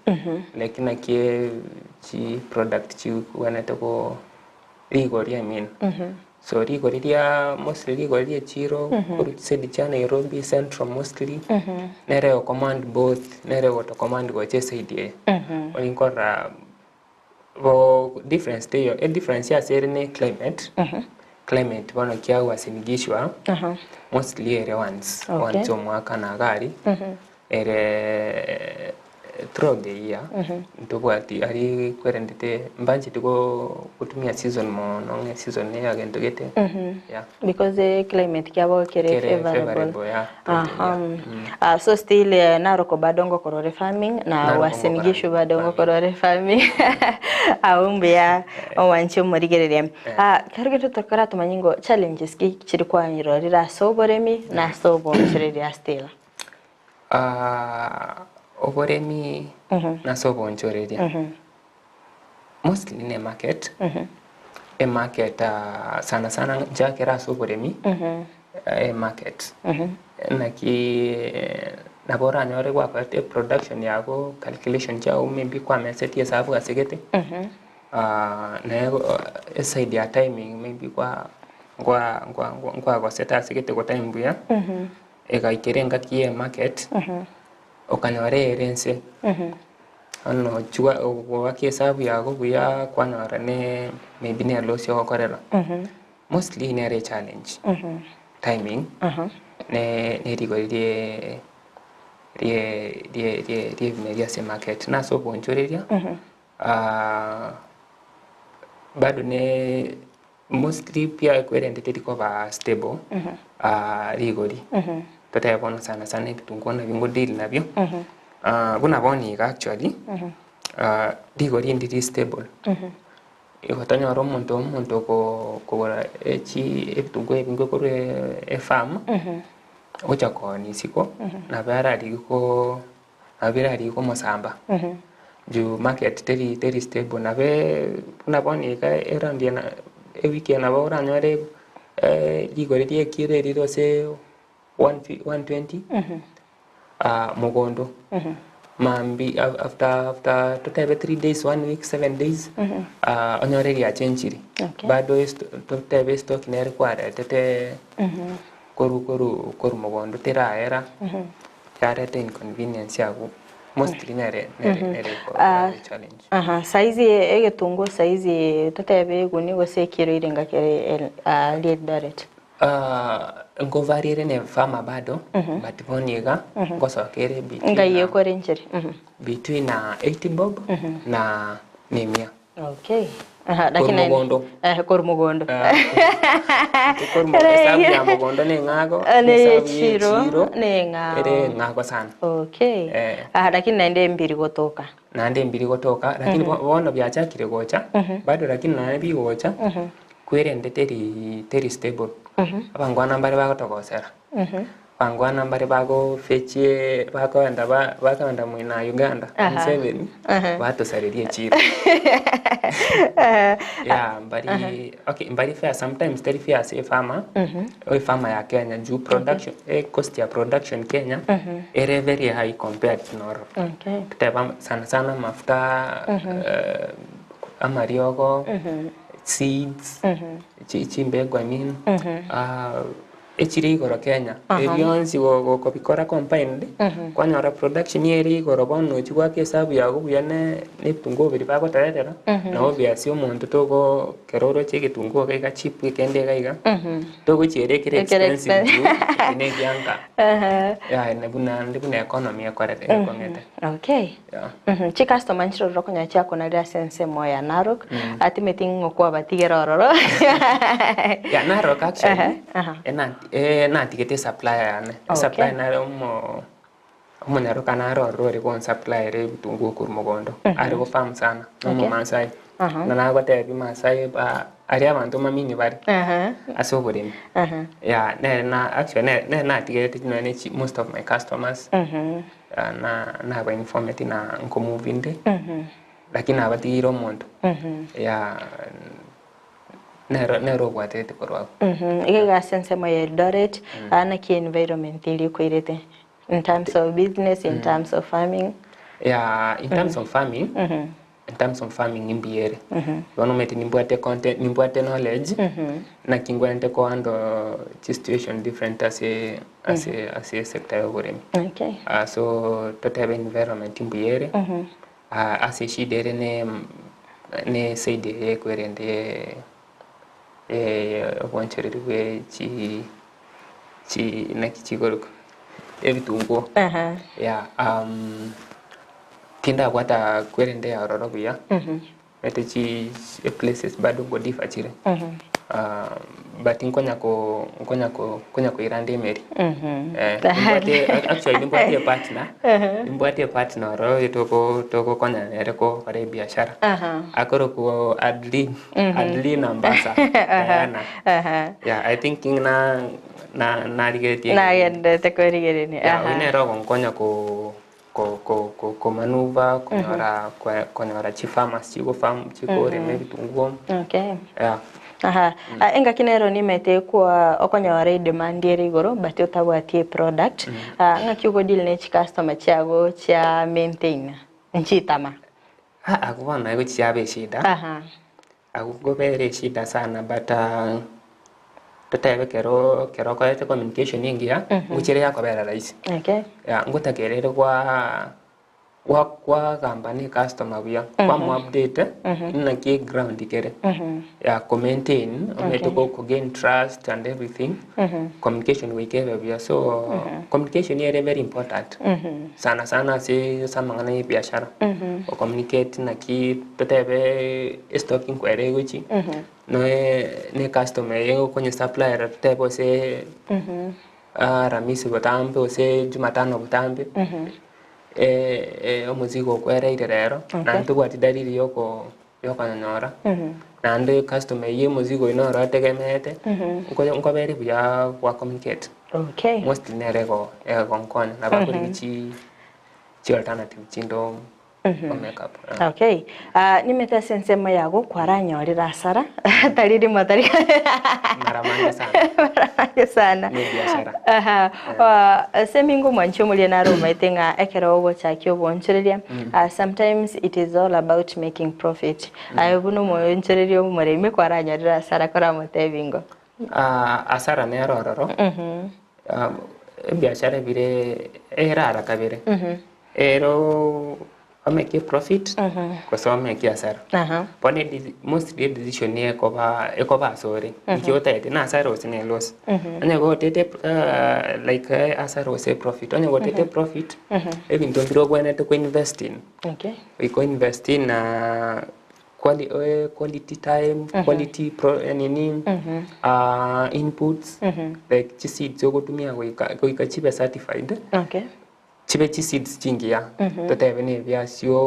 Lakini kie chi product chi wanata ko rigori I mean. So rigori dia mostly rigori chiro koru sedi cha Nairobi Central mostly. Nere command both nere wato command go chesidi. Olinkora difference teyo difference ya serene climate. Climate bana kia wasinigishwa mostly ere once mwaka na gari ere throughout the year ntobwati ari kwerendete mbanje tuko kutumia season mo no season ne agento gete yeah because the climate kiabo kere favorable so still Naroko badongo korore farming na wasinigisho badongo korore farming aumbia owancho murigerere kargeto tokara tumanyingo challenges ki chiri kwa nyirorira Oboremi na soboncherera still Oboremi na soboncherera mostly ne market a market sana jakera Oboremi a market na bora nyore kwa production yako calculation chao maybe kwa meseti hesabu asegete na side ya timing maybe kwa seta asegete kwa time buya eka ikerenga kie market okanyore rense ano chua waki hesabu yako buya kwa nyore ne maybe ne loss yako korela mostly ne challenge timing ne rigori die se market na so bonchoreria bado ne mostly pia kwerendete ko ba stable rigori tata bona sana kitungona bingo deal nabyo kuna boni actually rigori ndi stable ikotanya ro muntu ko echi ebitungo ebingo ko farm ocha ko nisiko na barari ko masamba ju market teri stable na be kuna boni ka erandi na weekend na bora nyore ligori die kire riro se 120 mogondo mambi after to tebe 3 days 1 week 7 days onyore ya chenchiri bado to tebe stock ne require tete koru mogondo tera era yare te inconvenience yago mostly nere challenge. Saizi egetungu saizi tutebe guni gose kiro iringa kere Eldoret. Ngo variere ne farmer bado but boniga ngoso kere between Ngaye kore nchiri. Between 80 bob na 100. Okay. Lakini Kormugondo. Kormugondo sababu ya Mugondo ni ngago ne chiro ne ngago. Ere ngago sana. Okay. Lakini naende mbiri gotoka. Naende mbiri gotoka lakini bono byachakire gocha bado lakini naende bigocha kwerende teri stable. Abangwana mbare bagotogosera. Bangwana mbare bago fechie bakaenda mwina Uganda 7 batosaririe chiro. Yeah, mbari fair sometimes teri fair say farmer farmer ya Kenya juu production cost ya production Kenya ere very high compared to Noro. Okay. Tutaba sana mafuta amariogo seeds chimbego I mean echiri igoro Kenya ebionsi go bikora combined kwanyora production yeri igoro bono chigwa ke sabu yago buyane netungo biri bago taretera na obvious omuntu togo keroro chege tungo ga cheap kende ga togo chere kire expensive ine byanga ya nebuna economy akorete kongete. Okay. Chi customer nchiro rokonya chako na ria sense moya Narok atimeting ngokwa batigero roro. Ya Narok actually na tikete supplier ne supplier na mo Narok na roro kon supplier bitungu Kurmugondo ari go farm sana no Masai na go te bi Masai ba ari abantu mamini bari aso Oboremi. Yeah, actually na tikete no ne most of my customers na ba informative na nko moving lakini abatiro muntu ya nero gwatete korwa igega sense mo Eldoret ana ki environment ili kwirete in terms of business, in terms of farming. Yeah, in terms of farming imbiere bono meti nimbuate content nimbuate knowledge na kingwente ko ando situation different as a sector ya Oboremi. Okay. So to have environment imbiere as a shidere ne seide kwerende wancherwe chi na kichigoroko ebitungo yeah kinda kwata kwerende ya rorobia mete chi places bado body fachire but nkonya ko irande meri actually nimbuate partner ro toko konya nere ko kare biashara akoro ko adli nambasa yeah I think na rigeti na yende te ko rigeni inero konkonya ko manuva konyora chifamas chigo farm chigo reme bitungo. Okay. Yeah. Enga kinero ni mete kwa okonyora demand yeri igoro but utabwatie product nga kiugo deal ne customer chago cha maintain nchitama akubona iko chiabe shida akugobere shida sana but tutebe kero kwa communication ingia uchire yako bera rahisi. Okay. Ya ngutakerere kwa company customer bia kwa mu update na ki ground kere ya maintain to gain trust and everything. Communication we give bia so communication is very important sana si samangana biashara o communicate na ki tutebe stocking kwere guchi no ne customer yengo kwenye supplier tutebe se Ramisi botambe ose Jumatano botambe omuzigo kwereire rero nantu gwati dalili yoko nyora nande customer ye muzigo inoro ategemete nko beri bya kwa communicate. Okay. Mostly nerego konkona na bakuri chi alternative chindo makeup. Okay. Nimeta sense mayago kwaranyorira asara tariri matari maramanya sana ni biashara. Semingo mwancho mulie na Roma itenga ekero obo chakyo bonchereria. Sometimes it is all about making profit. Ayobuno monchererio mureme kwaranyorira asara kora motebingo. Asara ne rororo biashara bire erara kabire ero ameke profit kwa sababu ameke hasara pone mostly decision ni ekoba sorry ikiota ete na hasara osine loss anya go tete like hasara ose profit anya go tete profit ebintu mbiro gwene to invest in we go invest in quality time quality inputs like seeds yogotumia go chibe certified chibe seeds chingia totebe ne byasyo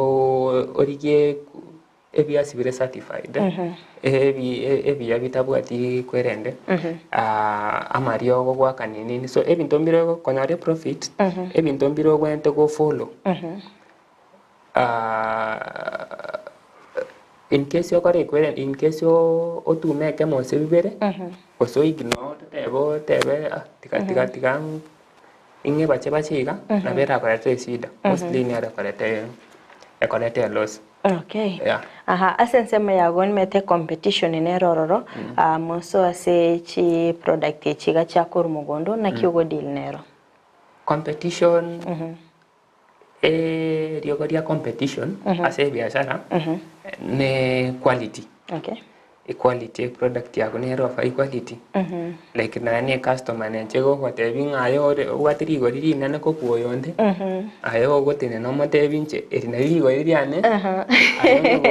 orige ebyasi bire certified ebi yabitabwati kwerende amario go gwakanini so ebintu mbiro konyare profit ebintu mbiro gwente go follow in case you correct in case you otume kemo sebibere koso ignore tebe tika inge bache na bera korete sida mostly ni ara korete loss yeah asensema ya gon mete competition ne rororo moso ase chi product chiga cha kurumugondo na kiugo deal nero competition riogoria competition ase biashara ne quality equality product yako ne rofa equality like na ne customer ne chego kwatebi ngayo watiri goriri nane ko kuoyonde ayo gotene no matebi nche erina ligo iriane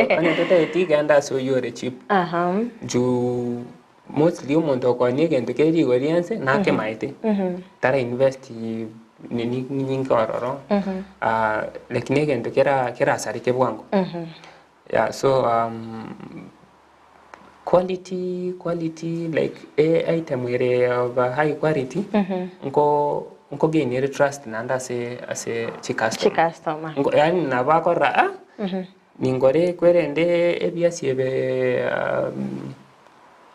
ayo tete etiganda so yore cheap ju mostly umuntu okoni gento keri gorianse na ke maite tara invest ni kororo lakini gento kera sarike bwangu yeah so quality like a item where of high quality nko gain trust nanda se customer yani na bakora ningore kwerende ebyasiebe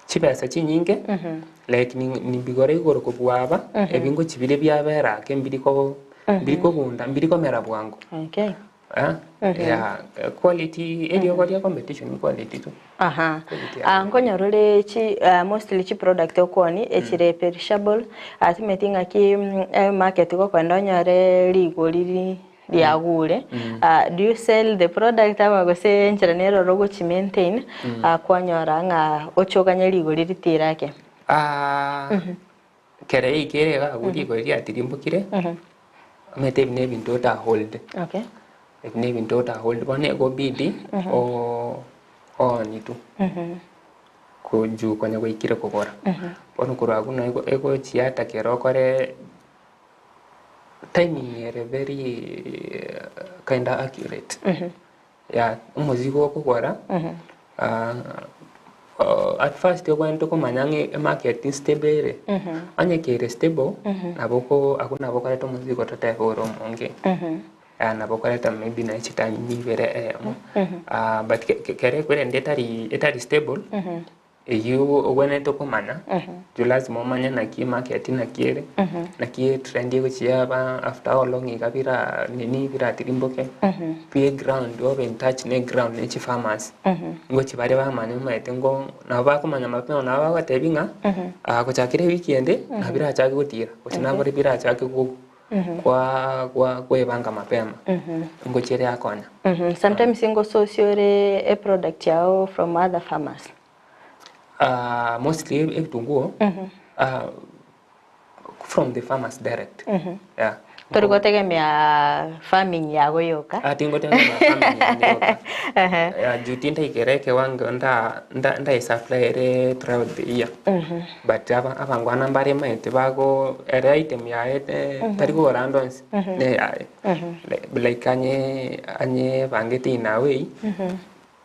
chibesa chinyinge like ni bigore igoro kubwaba ebingo chibire byabera ke mbiriko gunda mbiriko mera bwangu yeah quality elio kwa competition quality tu nkonyorole chi mostly chi product okoni echire perishable atimetinga ki market go kwenda nyare ligoliri liagure do you sell the product ama go se nchiranero rogo chi maintain kwanyora nga ochoganya ligoliri tirake kere ikere ga gudi go ri atirimbukire amete bine bintu ta hold ebine bintu ta hold bone go bidi o ni tu kuju kwanya go ikire kugora bono kuragu na ego chiata kero kore timing ere very kind of accurate yeah umuzigo kugora at first you going to kumanyange market stable anye kere stable naboko akuna boko to muzigo tote horo monge na boko leta maybe na chita ni vere but kere kwere etari stable you when to kumana you lazima manya na ki market na kiere na ki trend yo chiaba after how long ikabira nini bira tirimboke pie ground or in touch ne ground ne chi farmers ngo chibare ba mane maite ngo na ba kumanya mapema na ba watebinga ko chakire weekend na bira chake gutira kutina bari bira chake go kwa ebanga mapema ngo chere akona sometimes ngo sociore a product yao from other farmers mostly etunguo from the farmers direct yeah Torugotegemea farming yago yoka atingotegemea farming yoka jutinda ikereke wangu nda supply re throughout the year but abangwana mbare maite bago ere item ya tarigo randoms ne like anye bangeti na way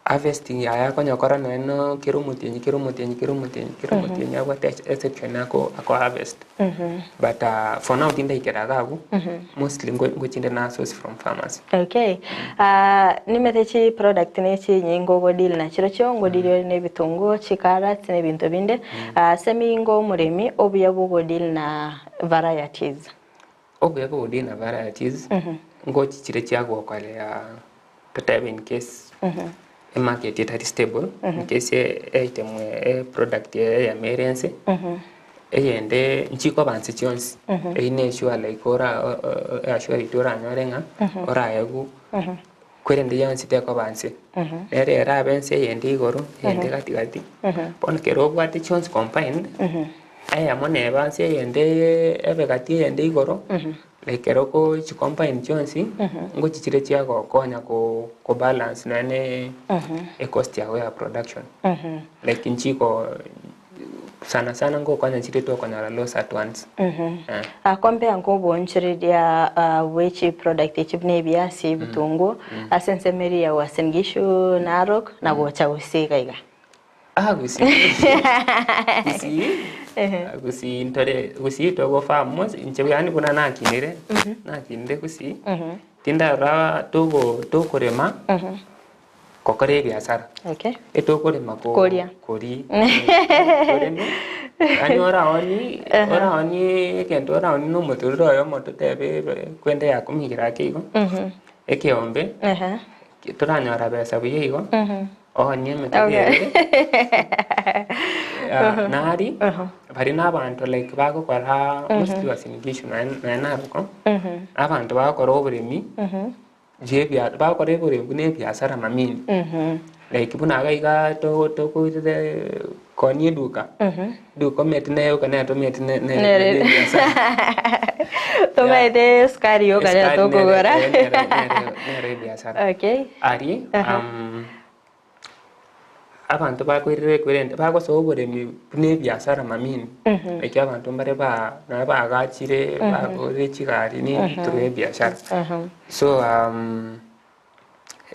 harvesting ya konyokora no kirumutenyi agwa section ako harvest but for now tinda ikeraga mostly ngochinde na source from farmers nimetechi product nechi nyingo go deal na chiro chongo deal ne bitungo chikarat ne bintu binde semingo muremi obuya go deal na varieties ngochi chire chagwo kwale ya tatabe in case market it is stable in case item product ya emergency eyende nchiko bansi chons eine sure like ora sure itora nyorenga ora yagu kwerende yonsi te ko bansi ere era bense yende igoro yende gati pon Kerubo ati chons combined aya mone bansi yende ebe gati yende igoro like Kerubo chi combined chonsi ngo chichire chia ko konya ko balance nane e cost ya production like nchiko sana ngo kwanya chiri to kwanya loss at once compare ngo bonchiri dia which product chibne bia si butungu asense meri ya wasengishu narok na gocha usika iga Gusii intore Gusii to go farm inche yani kuna nakinire nakinde Gusii tinda ra to korema kokore biashara eto korema ko kori ani ora oni kento ora oni no motoro yo mototebe kwende ya kumigira kigo ekiombe turanyora besa buyigo onye metege nari bari n'abantu like bagukora mostly wasingisho na naruko abantu bakora Oboremi jebya bakora Oboremi ne biashara mamini like bunaga iga to ko konye duka metne yo kana to metne ne to mete skari yo kana to kogora ne biashara ari abantu bakwirende bakoso Oboremi ne biashara mamini like abantu mbare na bagachire bagore chigari ni ture biashara so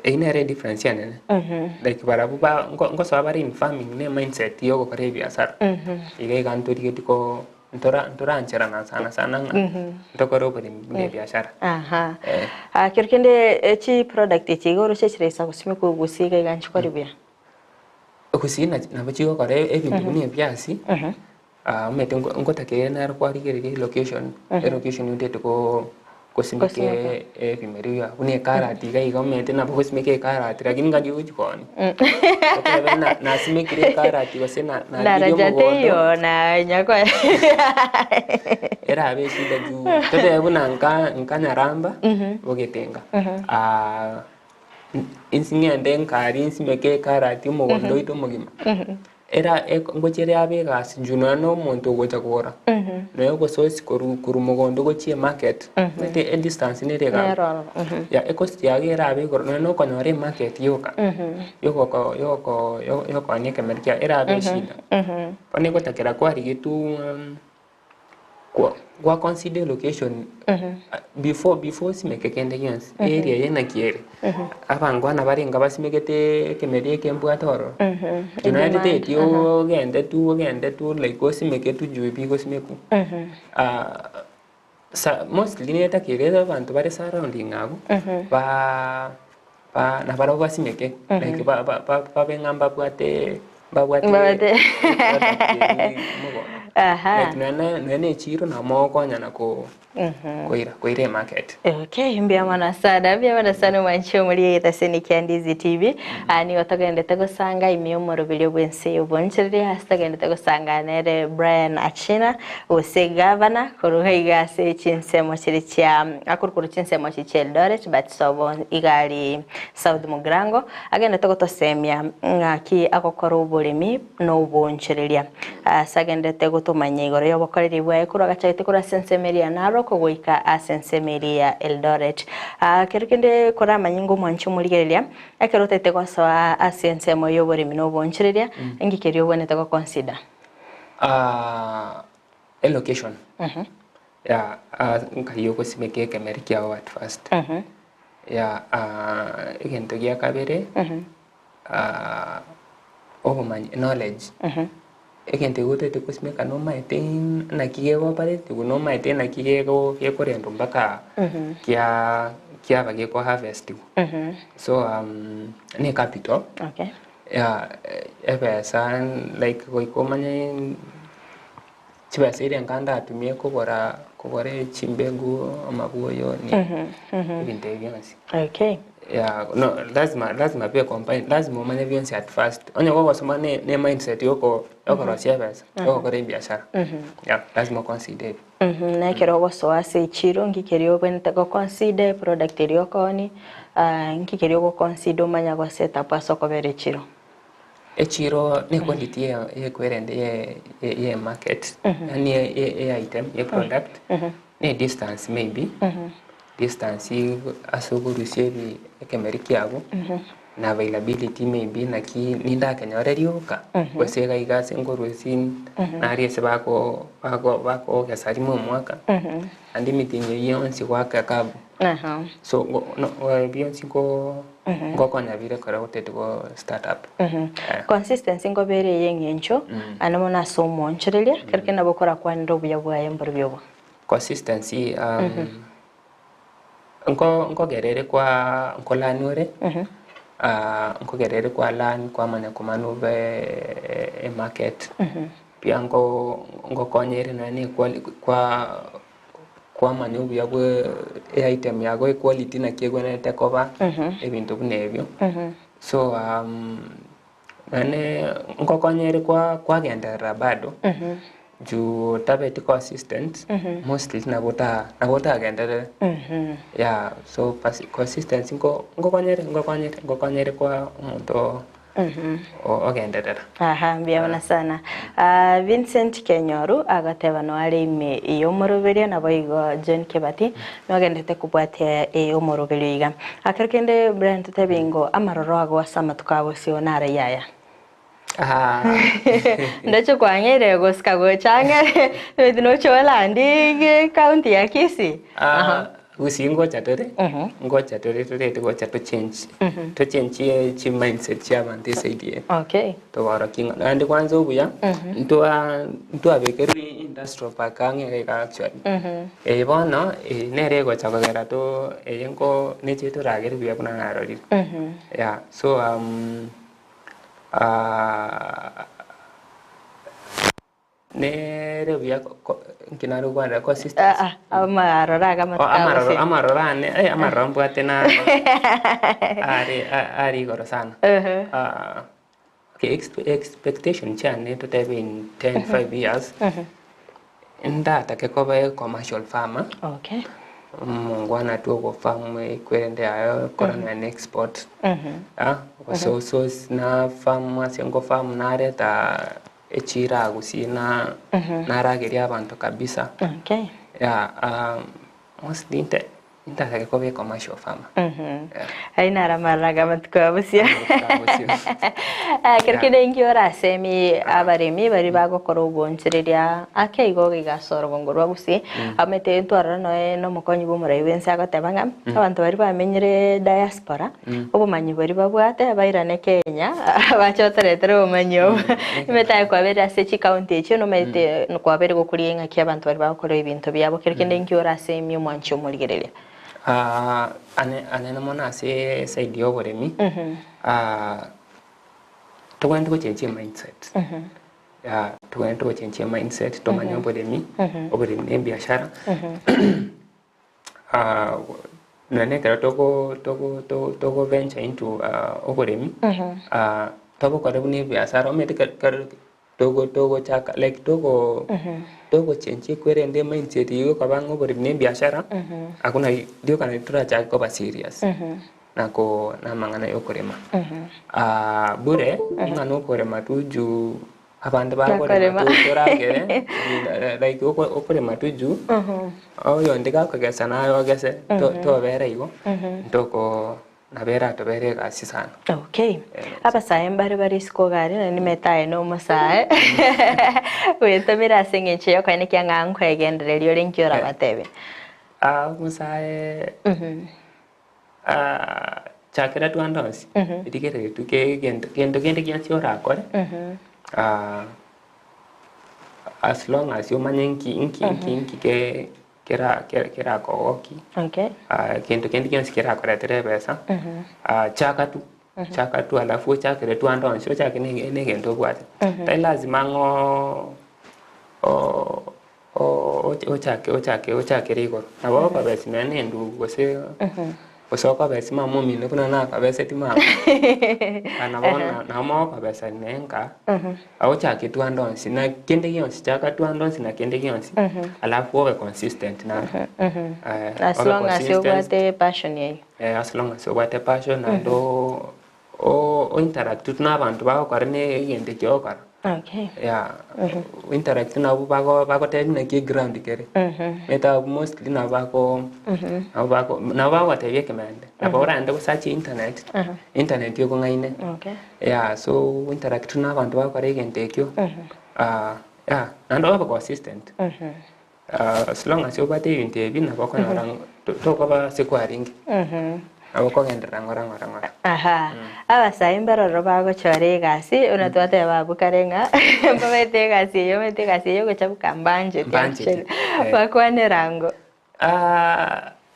inere difference yana like barabu ba ngo so bari in farming ne mindset yo ko kare biashara ile ganto diko ntora anchera na sana ndokoro Oboremi ne biashara kirkende chi product chi goro chechiresa kusime ku Gusii ga ganchi koribia Gusii na bachigo kare ebintu ne biasi umete ngotake na kwari kere location unite ko kosimike epimeria une karati ga igomete na kosimike karati lakini ngaji uchikoni okay na simike karati wasena na rajate yo na nyako era be shida juu tete buna nkanya ramba bogetenga insinge ndeng kari insimeke karati mugondo ito mugima era ngochere abegas juno no muntu gocha kora no go source kuru mugondo gochie market nete distance ne rega ya cost ya gera abegor no konyore market yoka yoko anyeke merkia era abe shida pane gotakera kwari gitu kwa consider location before simeke kende yons area yena kiere abangwa na baringa basimekete kemerie kembwa toro united yo gende tu like go simeke tu juipi go simeku mostly ne takire abantu bare surrounding abo ba na bara basimeke like ba bengamba bwate like nene chiro na moko nyana ko koire market mbia mana sana mancho muri etaseni Ndizi TV ani watagende tegosanga imiyomoro bilyo bwense yobonchire hastagende tegosanga nere Brian Achina ose governor koruha igase chinsemo chiricha akurukuru chinsemo Eldoret but sobo igali South Mugrango agende tegotosemia ngaki akokora Oboremi no bonchireria sagende tegotomanye igoro yobokoreri bwa ekura gachite kura sensemeria naro kogoika asensemeria Eldoret kerukende kora manyingo mwancho murigereria akerotete kwa sawa asensemo y'Oboremi no bonchireria ngikerio bonete ko consider location ya ngayo ko simeke kemerkia at first ya igento gya kabere knowledge egente gote te kusimeka no maiten na kigego pare te no maiten na kigego ye korendo mpaka kia bage ko harvest so ne capital ya san like ko manye chiba sire nganda atumie ko bora chimbengu amabuyo ni binte byansi Yeah, no, lazima pia combine, lazima umanye bionse at first. Onye kwa soma ne mindset yoko rosia pesa, yoko kore biashara. Yeah, lazima consider. Na kero so ase chiro ngikerio bwente go consider product yoko ni ngikerio go consider manya go setup asoko bere chiro. Chiro ne quality ye kwerende ye market. Yani ye item, ye product. Ne distance maybe. Distance asogurusie bi ekemeriki yabo. Na availability maybe na ki ninda kenyorerioka kwesega igase ngorusin na riese bako kesari mu mwaka andi meeting yonsi waka kabu so no bionsi ko konya vile kora utete go startup consistency ngo bere yengencho anamona so moncherelia kerke na bokora kwa ndo bya yemborobyo consistency ngo gerere kwa nkolanure nkogerere kwa lan kwa manya kumanuve market pia ngo konyere nani kwa manyu yabwe item yago quality na kiegwene tekoba ebintu bunebyo so nane ngo konyere kwa gendera bado ju tabeti consistent mostly nabota gendera yeah so consistency ngo konyere kwa muntu ogendera biabona sana Vincent Kenyoru agateba no arime iyo moroberia na boigo John Kebati no gendete kubwate iyo moroberia iga akarkende brand tebingo amaroro agwa sama tukabo sionara yaya ndacho kwangere goska gochanga medino chola ndi county ya Kisii Gusii ngocha tore to change chi mindset ya bante saidie okay to wara king and kwanza ubuya nto abekeri industrial park ange ka actually bona nere gocha kogera to yengo neche to ragere biya kuna narori yeah so nere biya kinaro kwanda consistency amarora kama tukao amarora ne amarombo atena ari goro sana okay expectation chane to have in 5 years ndata ke kobe commercial farmer okay mungwana tu go farm kwende ayo corona and export so na farm asengo farm nareta echira Gusii na narageria abantu kabisa okay yeah mostly ndake kobe commercial farmer aina ramaraga matkabusia kerkede ingiora semi abaremi bari bagokora ubonchereria akeigo gigasoro bongorwa Gusii amete ntwara no mukonyi bumurayi wense agatebanga abantu bari bamenyere diaspora obumanyi bari babwate bairane Kenya bachoteretere umanyo imetaye kwa bere asechi county echo no mete kwa bere gokuri enga ki abantu bari bagokora ibintu byabo kerkede ingiora semi umwancho murigereria ane namona se saidi Oboremi tugenda kuchenche mindset tugenda kuchenche mindset tomanya Oboremi ne biashara nane kara togo venture into Oboremi togo karibu ne biashara omete togo chaka like togo chenche kwerende mindset yigo kabango Oboremi ne biashara akuna dio kana tura chaka ko serious nako na mangana yokorema bure ngano korema tuju abandi bakorema turagere like okorema tuju oyo ndiga kugesa nayo gese to bere igo ndoko nabera to bere kasi sana okay aba sae bari skogari na nimetaye no musae weto mira sengeche yo kane kyanga nkwegendererio renkyora batebe musae chakera tu andos idigere tu kendo kiasiora kore as long as you manyenki ke kera koki okay kendo kiasi kera kore tere pesa chaka tu alafu chakera tu andos so chakene ne kendo kwate tai lazima ngo ochake riko na baba basi nane ndu gose Usoko besi mama mimi kuna na kabisa ti mama. Ana na mo kabisa nenga. Au cha kitu andonsi na kende yonsi chaka tu andonsi na kende yonsi. Alafu owe consistent na. As long as you got the passion ye. As long as you got the passion and o interact na abantu ba ko rene yende kyokara. Okay. Yeah. Interact na bako tell na ki ground kere. Meta mostly na bako na bako tell kemende. Na bora ande search internet. Internet yo ngaine. Okay. Yeah, so interact na abantu bako regente kyo. Yeah, and over consistent. As long as you bate interview na bako na rang to ko ba sekwaringi. Abako gendera ngora. Aha. Abasaimba roro bago chore gasi unatwate babu karenga. Mbamete gasi yo gochabuka mbanje. Bakwane rango.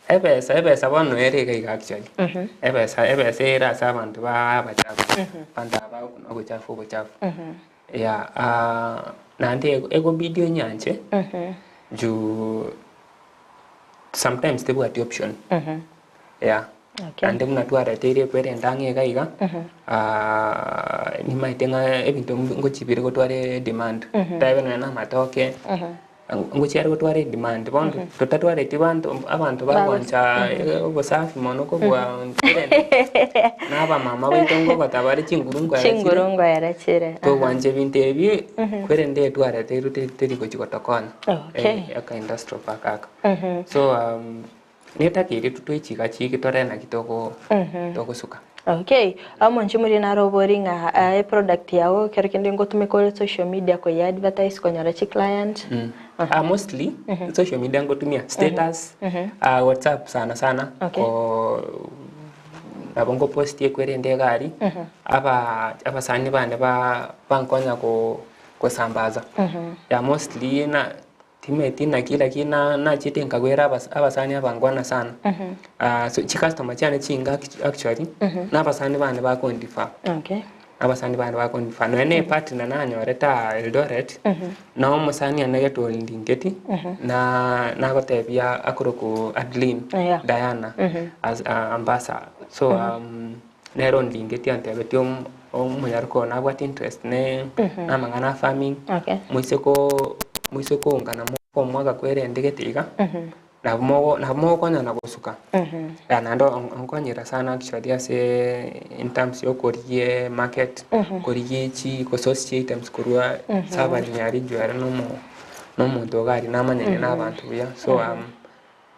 Ebesa bono ere kai actually. Ebesa era sabantu ba bachafu. Panda ba kuno gochafu. Yeah, nande ego video nyanje. Ju sometimes they got the option. Yeah. Okay. And then natwara tere kwere ndange kaiga ni maitenga ebintu ngochibire gotware demand tabe na matoke ngochira gotware demand bondo tutatware tibantu abantu bagwancha obusafi mono ko bwa naba mama witongo batabare chingurungo yarachire to wanje bintebi kwere nde tware tere tere gochikotokona aka industry pakaka so neta kiri tuichika chiki torena kitoko toko suka. Okay, amonchi muri naro boringa a product yawo kero kende ngotume ko social media ko ya advertise ko nyara chi client. Mostly social media ngotumia status, WhatsApp sana ko abongo post ye kwere ndegari aba sani bande ba bankonya ko sambaza. Ya mostly na timeti na kila na chitenga kwera abasani abangwana sana. So chi customer chane chinga actually na abasani bane ba kondifa. Okay. Abasani bane ba kondifa no ene partner na nyoreta Eldoret na omusani anageto ndingeti na gotebia akuruku Adlin Diana as ambassador. So nero ndingeti antebeti omuyarko na what interest ne na mangana farming. Okay. Mwisoko ngana mo mwaga kwere ndegetiga na mo konya na gosuka na ndo onkonyera sana actually ase in terms yo korie market korie chi ko items kurwa saba nyari jwara no mo dogari na manyene na abantu ya so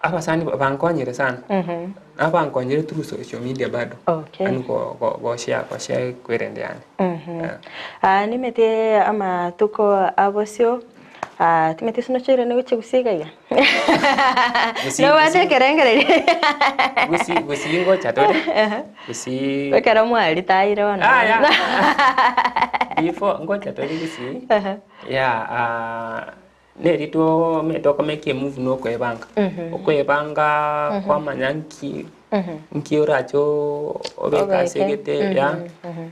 abasani bankonyera sana abankonyera through social media bado ani go share kwere ndani nimete ama tuko abosio timete sino chere ne guche gusiga ya no wate kerengere Gusii ngo chatore Gusii wekara mwali taire wana ya before ngo chatore Gusii ya nerito metoko make move no kwebanga kwa manyanki nkiuracho obeka segete ya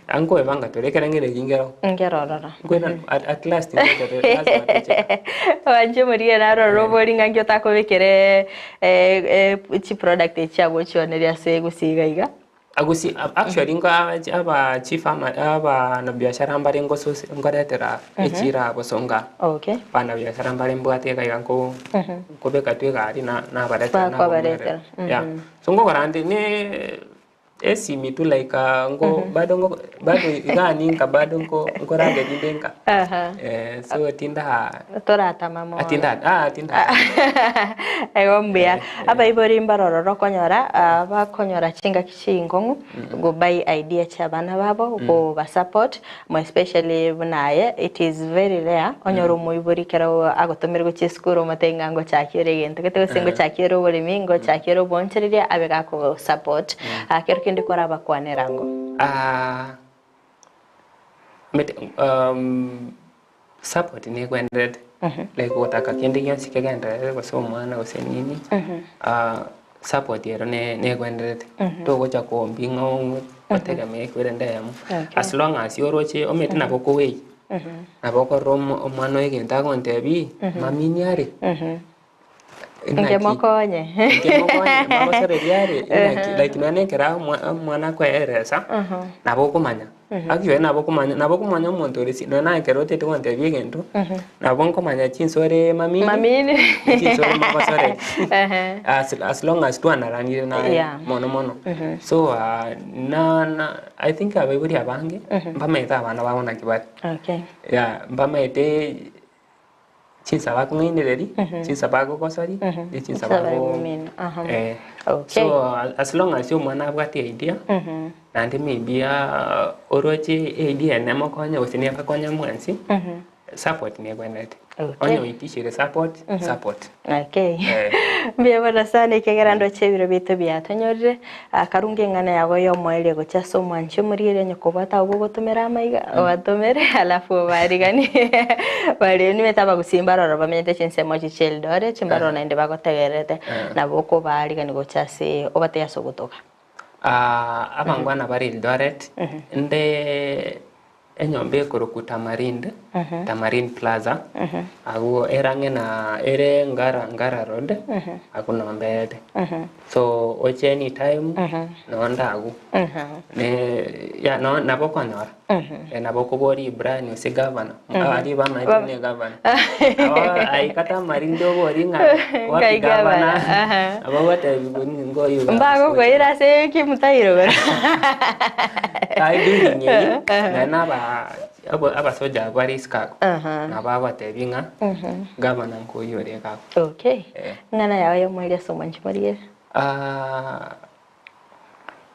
ango ebanga torekerengere gingero ngerorora kwena at last wanje muri naro robori ngangyo takobekere chi product chabo choneria se gusiga iga Gusii actually nga aba chief aba na biashara mbare ngoso ngoretera echira bosonga pana biashara mbare mbwate kai ganko kobeka twegari na baretera ya so ngo garande ne esimi tu like ngo bado igani nka bado ngo rage dindenka so tinda torata mamo tinda egombia aba ibori mbaroro konyora bakonyora chinga kichingongu go buy idea chabana babo go ba support mo especially bunaye it is very rare onyoro mo ibori kero agotomergo chiskuro matenga ngo chakire gento kete sengo chakiro bole mingo chakiro boncheria abega ko support kero kende kora bakwane rango support ni kwended like wotaka kende yonsi kagenda baso mwana osenini support yero ne kwended to gocha ko mbingo otega me kwenda yamu as long as yoroche omete na boko we na boko rom omano egenta kontebi maminiare Ngemokonye mabasore diari like nane kera mwana kwa eresa nabo kumanya akyo nabo kumanya umuntu urisi nana kerote to wante bigento nabo kumanya chinsore mamini chinsore mabasore as long as tu anarani na mono so I think abeburi abange mpameta abana babona kibati mpamete chinsaba kungindereri chinsaba kokosori chinsaba so as long as you mwana abwati idea and maybe oroche idea nemo konya usini akakonya mwansi support ni gwenete onyo itishire support mbiyabona sana ikegerando chebiro bito byatonyorire akarunge ngana yabo yo moile gochaso mwanche murire nyokobata ugo gotumera amaiga watomere alafu barigani bari ni metaba gusimba ro bamenye chinsemo chicheldore chimbaro naende bagotegerete naboko barigani gochase obate yasogotoka abangwana bari Eldoret nde enyombe kurukuta Tamarin Plaza agu erange na ere ngara road akuna mbede so oche any time no ndagu ne ya no naboko nyora naboko bori brand ni governor ali ba mai ne governor ai kata marindo bori nga wa governor abawata ngoyo mbago ko ira se kimutairo ai duni ni na ba aba soja bari skako na baba tebinga governor ko yore ka ngana yawe mwele so manchi mariye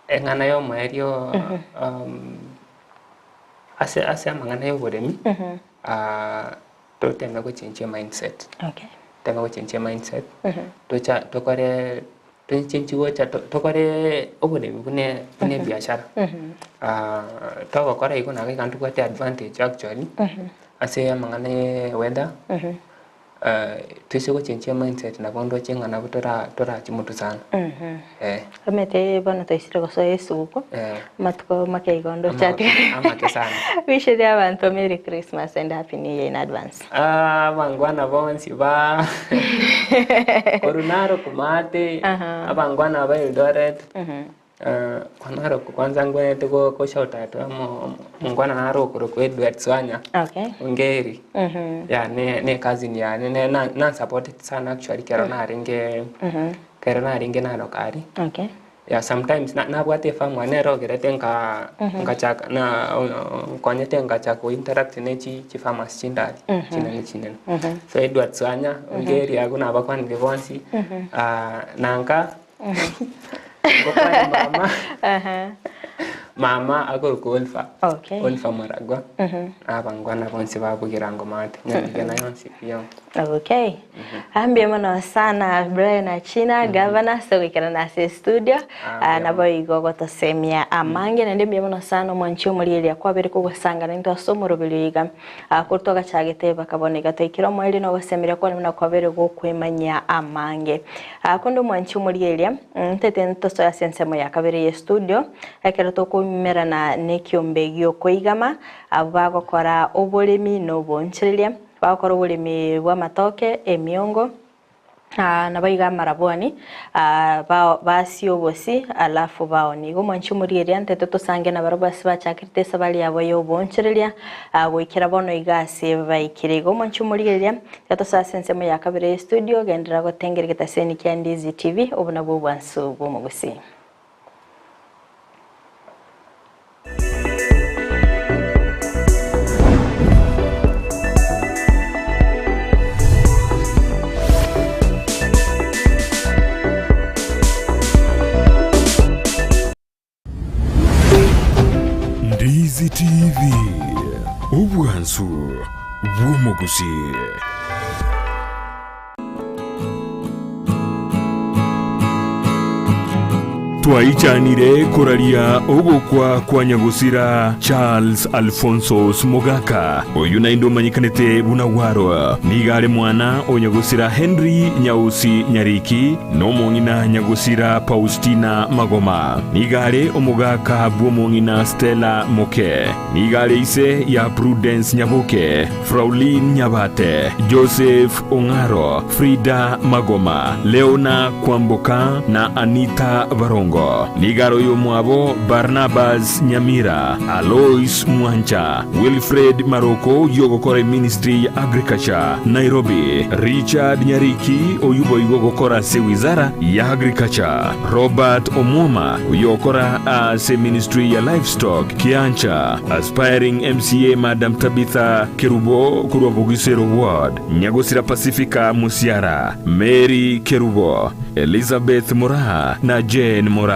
ngana yo mario ase mangana yo Oboremi to teme go change mindset teme go change mindset to kore to change wocha to kore Oboremi kune biashara to ko kore iko na kan to kwate advantage actually ase mangana weather to se go change mindset na bondo chenga na tora chimutu sana amete bana to isiro so esuko matko makeigondo chati amate sana wish you abantu merry Christmas and happy new year in advance abangwana bonsi ba korunaro kumate abangwana ba Eldoret kwanaro kwanza ngwe to ko shout out mungwana naro ko Edward Swanya ngeri ya ne cousin ya ne na support sana actually kero na ringe na lokari ya sometimes na bwate famwa ne ro gerete nka chaka na konyete nka chaka ko interact ne chi farmers chindali chinen so Edward Swanya ngeri aguna bakwan gebonsi nanka mama agor ko olfa maragwa abangwana bonsi babugirango mate nyagena yonsi piyo ambie mana sana Brian Achina governor so wikana na studio na boy gogo to semia amange na ndembe mana sana mwancho muri ya kwabere ko gusanga ndo somoro biliga kutoka chagete bakabone gato ikiro mweli no gosemira ko na kwabere go kwemanya amange kondo mwancho muri ya ntete nto so ya sensemo ya kabere ya studio akero to kumera na nekiombe koigama abago kora Oboremi no bonchiria bakora Oboremi bwa matoke emiongo na baiga marabwani basio bosi alafu baoni go manchu muri ante to sange na barabasi bachakirite sabali yabo yo bonchiria gwikira bono igasi baikire go manchu muri yato sasense mu yakabire studio gendera go tengerigeta seni kya Ndizi TV obuna bo bwansu bo mu Gusii. Ndizi TV obwansu bwo mu Gusii. Twaichanire koraria ogokwa kwa Nyagusira Charles Alphonsus Mogaka oyu na indo manyikanete bunagwaro nigare mwana o Nyagusira Henry Nyausi Nyariki no mongina Nyagusira Faustina Magoma nigare omugaka bwo mongina Stella Moke nigare ise ya Prudence Nyaboke Frauline Nyabate Joseph Ongaro Fridah Magoma Leona Kwamboka na Anita Barongo nigaro yo mwabo Barnabas Nyamira Alois Mwancha Wilfred Maroko yogokore Ministry ya Agriculture Nairobi Richard Nyariki oyubo yogokora se wizara ya Agriculture Robert Omwoma yogokora se Ministry ya Livestock Kiancha Aspiring MCA Madam Tabitha Kerubo kurwa Bugisero Ward Nyagusira Pacifica Musiara Mary Kerubo Elizabeth Moraha na Jane Mora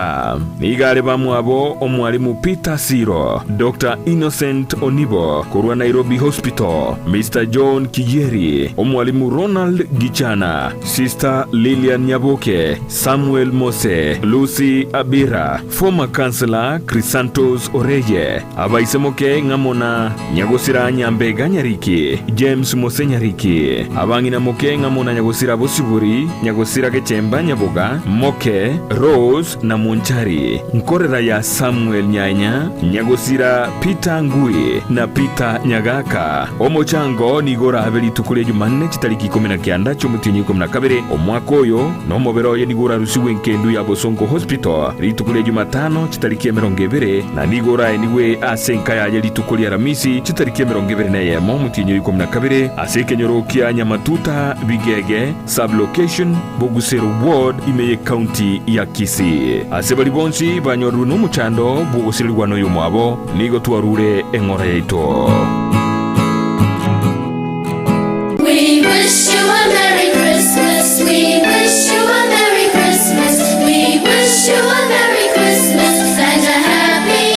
nigare bamwabo omwalimu Peter Siro Dr. Innocent Onibo kurwa Nairobi Hospital Mr. John Kijeri omwalimu Ronald Gichana Sister Lilian Nyaboke Samuel Mose Lucy Abira former councillor Crisantos Oreye abaisemoke ngamona Nyagusira Nyambega Nyariki James Mose Nyariki abangina moke ngamona Nyagusira Bosiburi Nyagusira Gechemba Nyaboga Moke Rose na Monchari nkorera ya Samuel Nyanya Nyagusira Peter Ngui na Peter Nyagaka omochango nigora haberi tukule Jumanne chitariki 19 cy'umutinyi 12 omwaka oyo no mobero ye nigora rusiwe nkendu ya Bosongo Hospital ritukule Jumatano chitariki 20 na nigora eniwe asenka ya ritukule Aramisi chitariki 20 na yemo mutinyi 12 asekenyorokia Nyamatuta Bigege sublocation Bogusero Ward imeye county ya Kisii asebali bonsi banyoru no muchando bugusirwa no yumwabo nigo twarure engora yaito.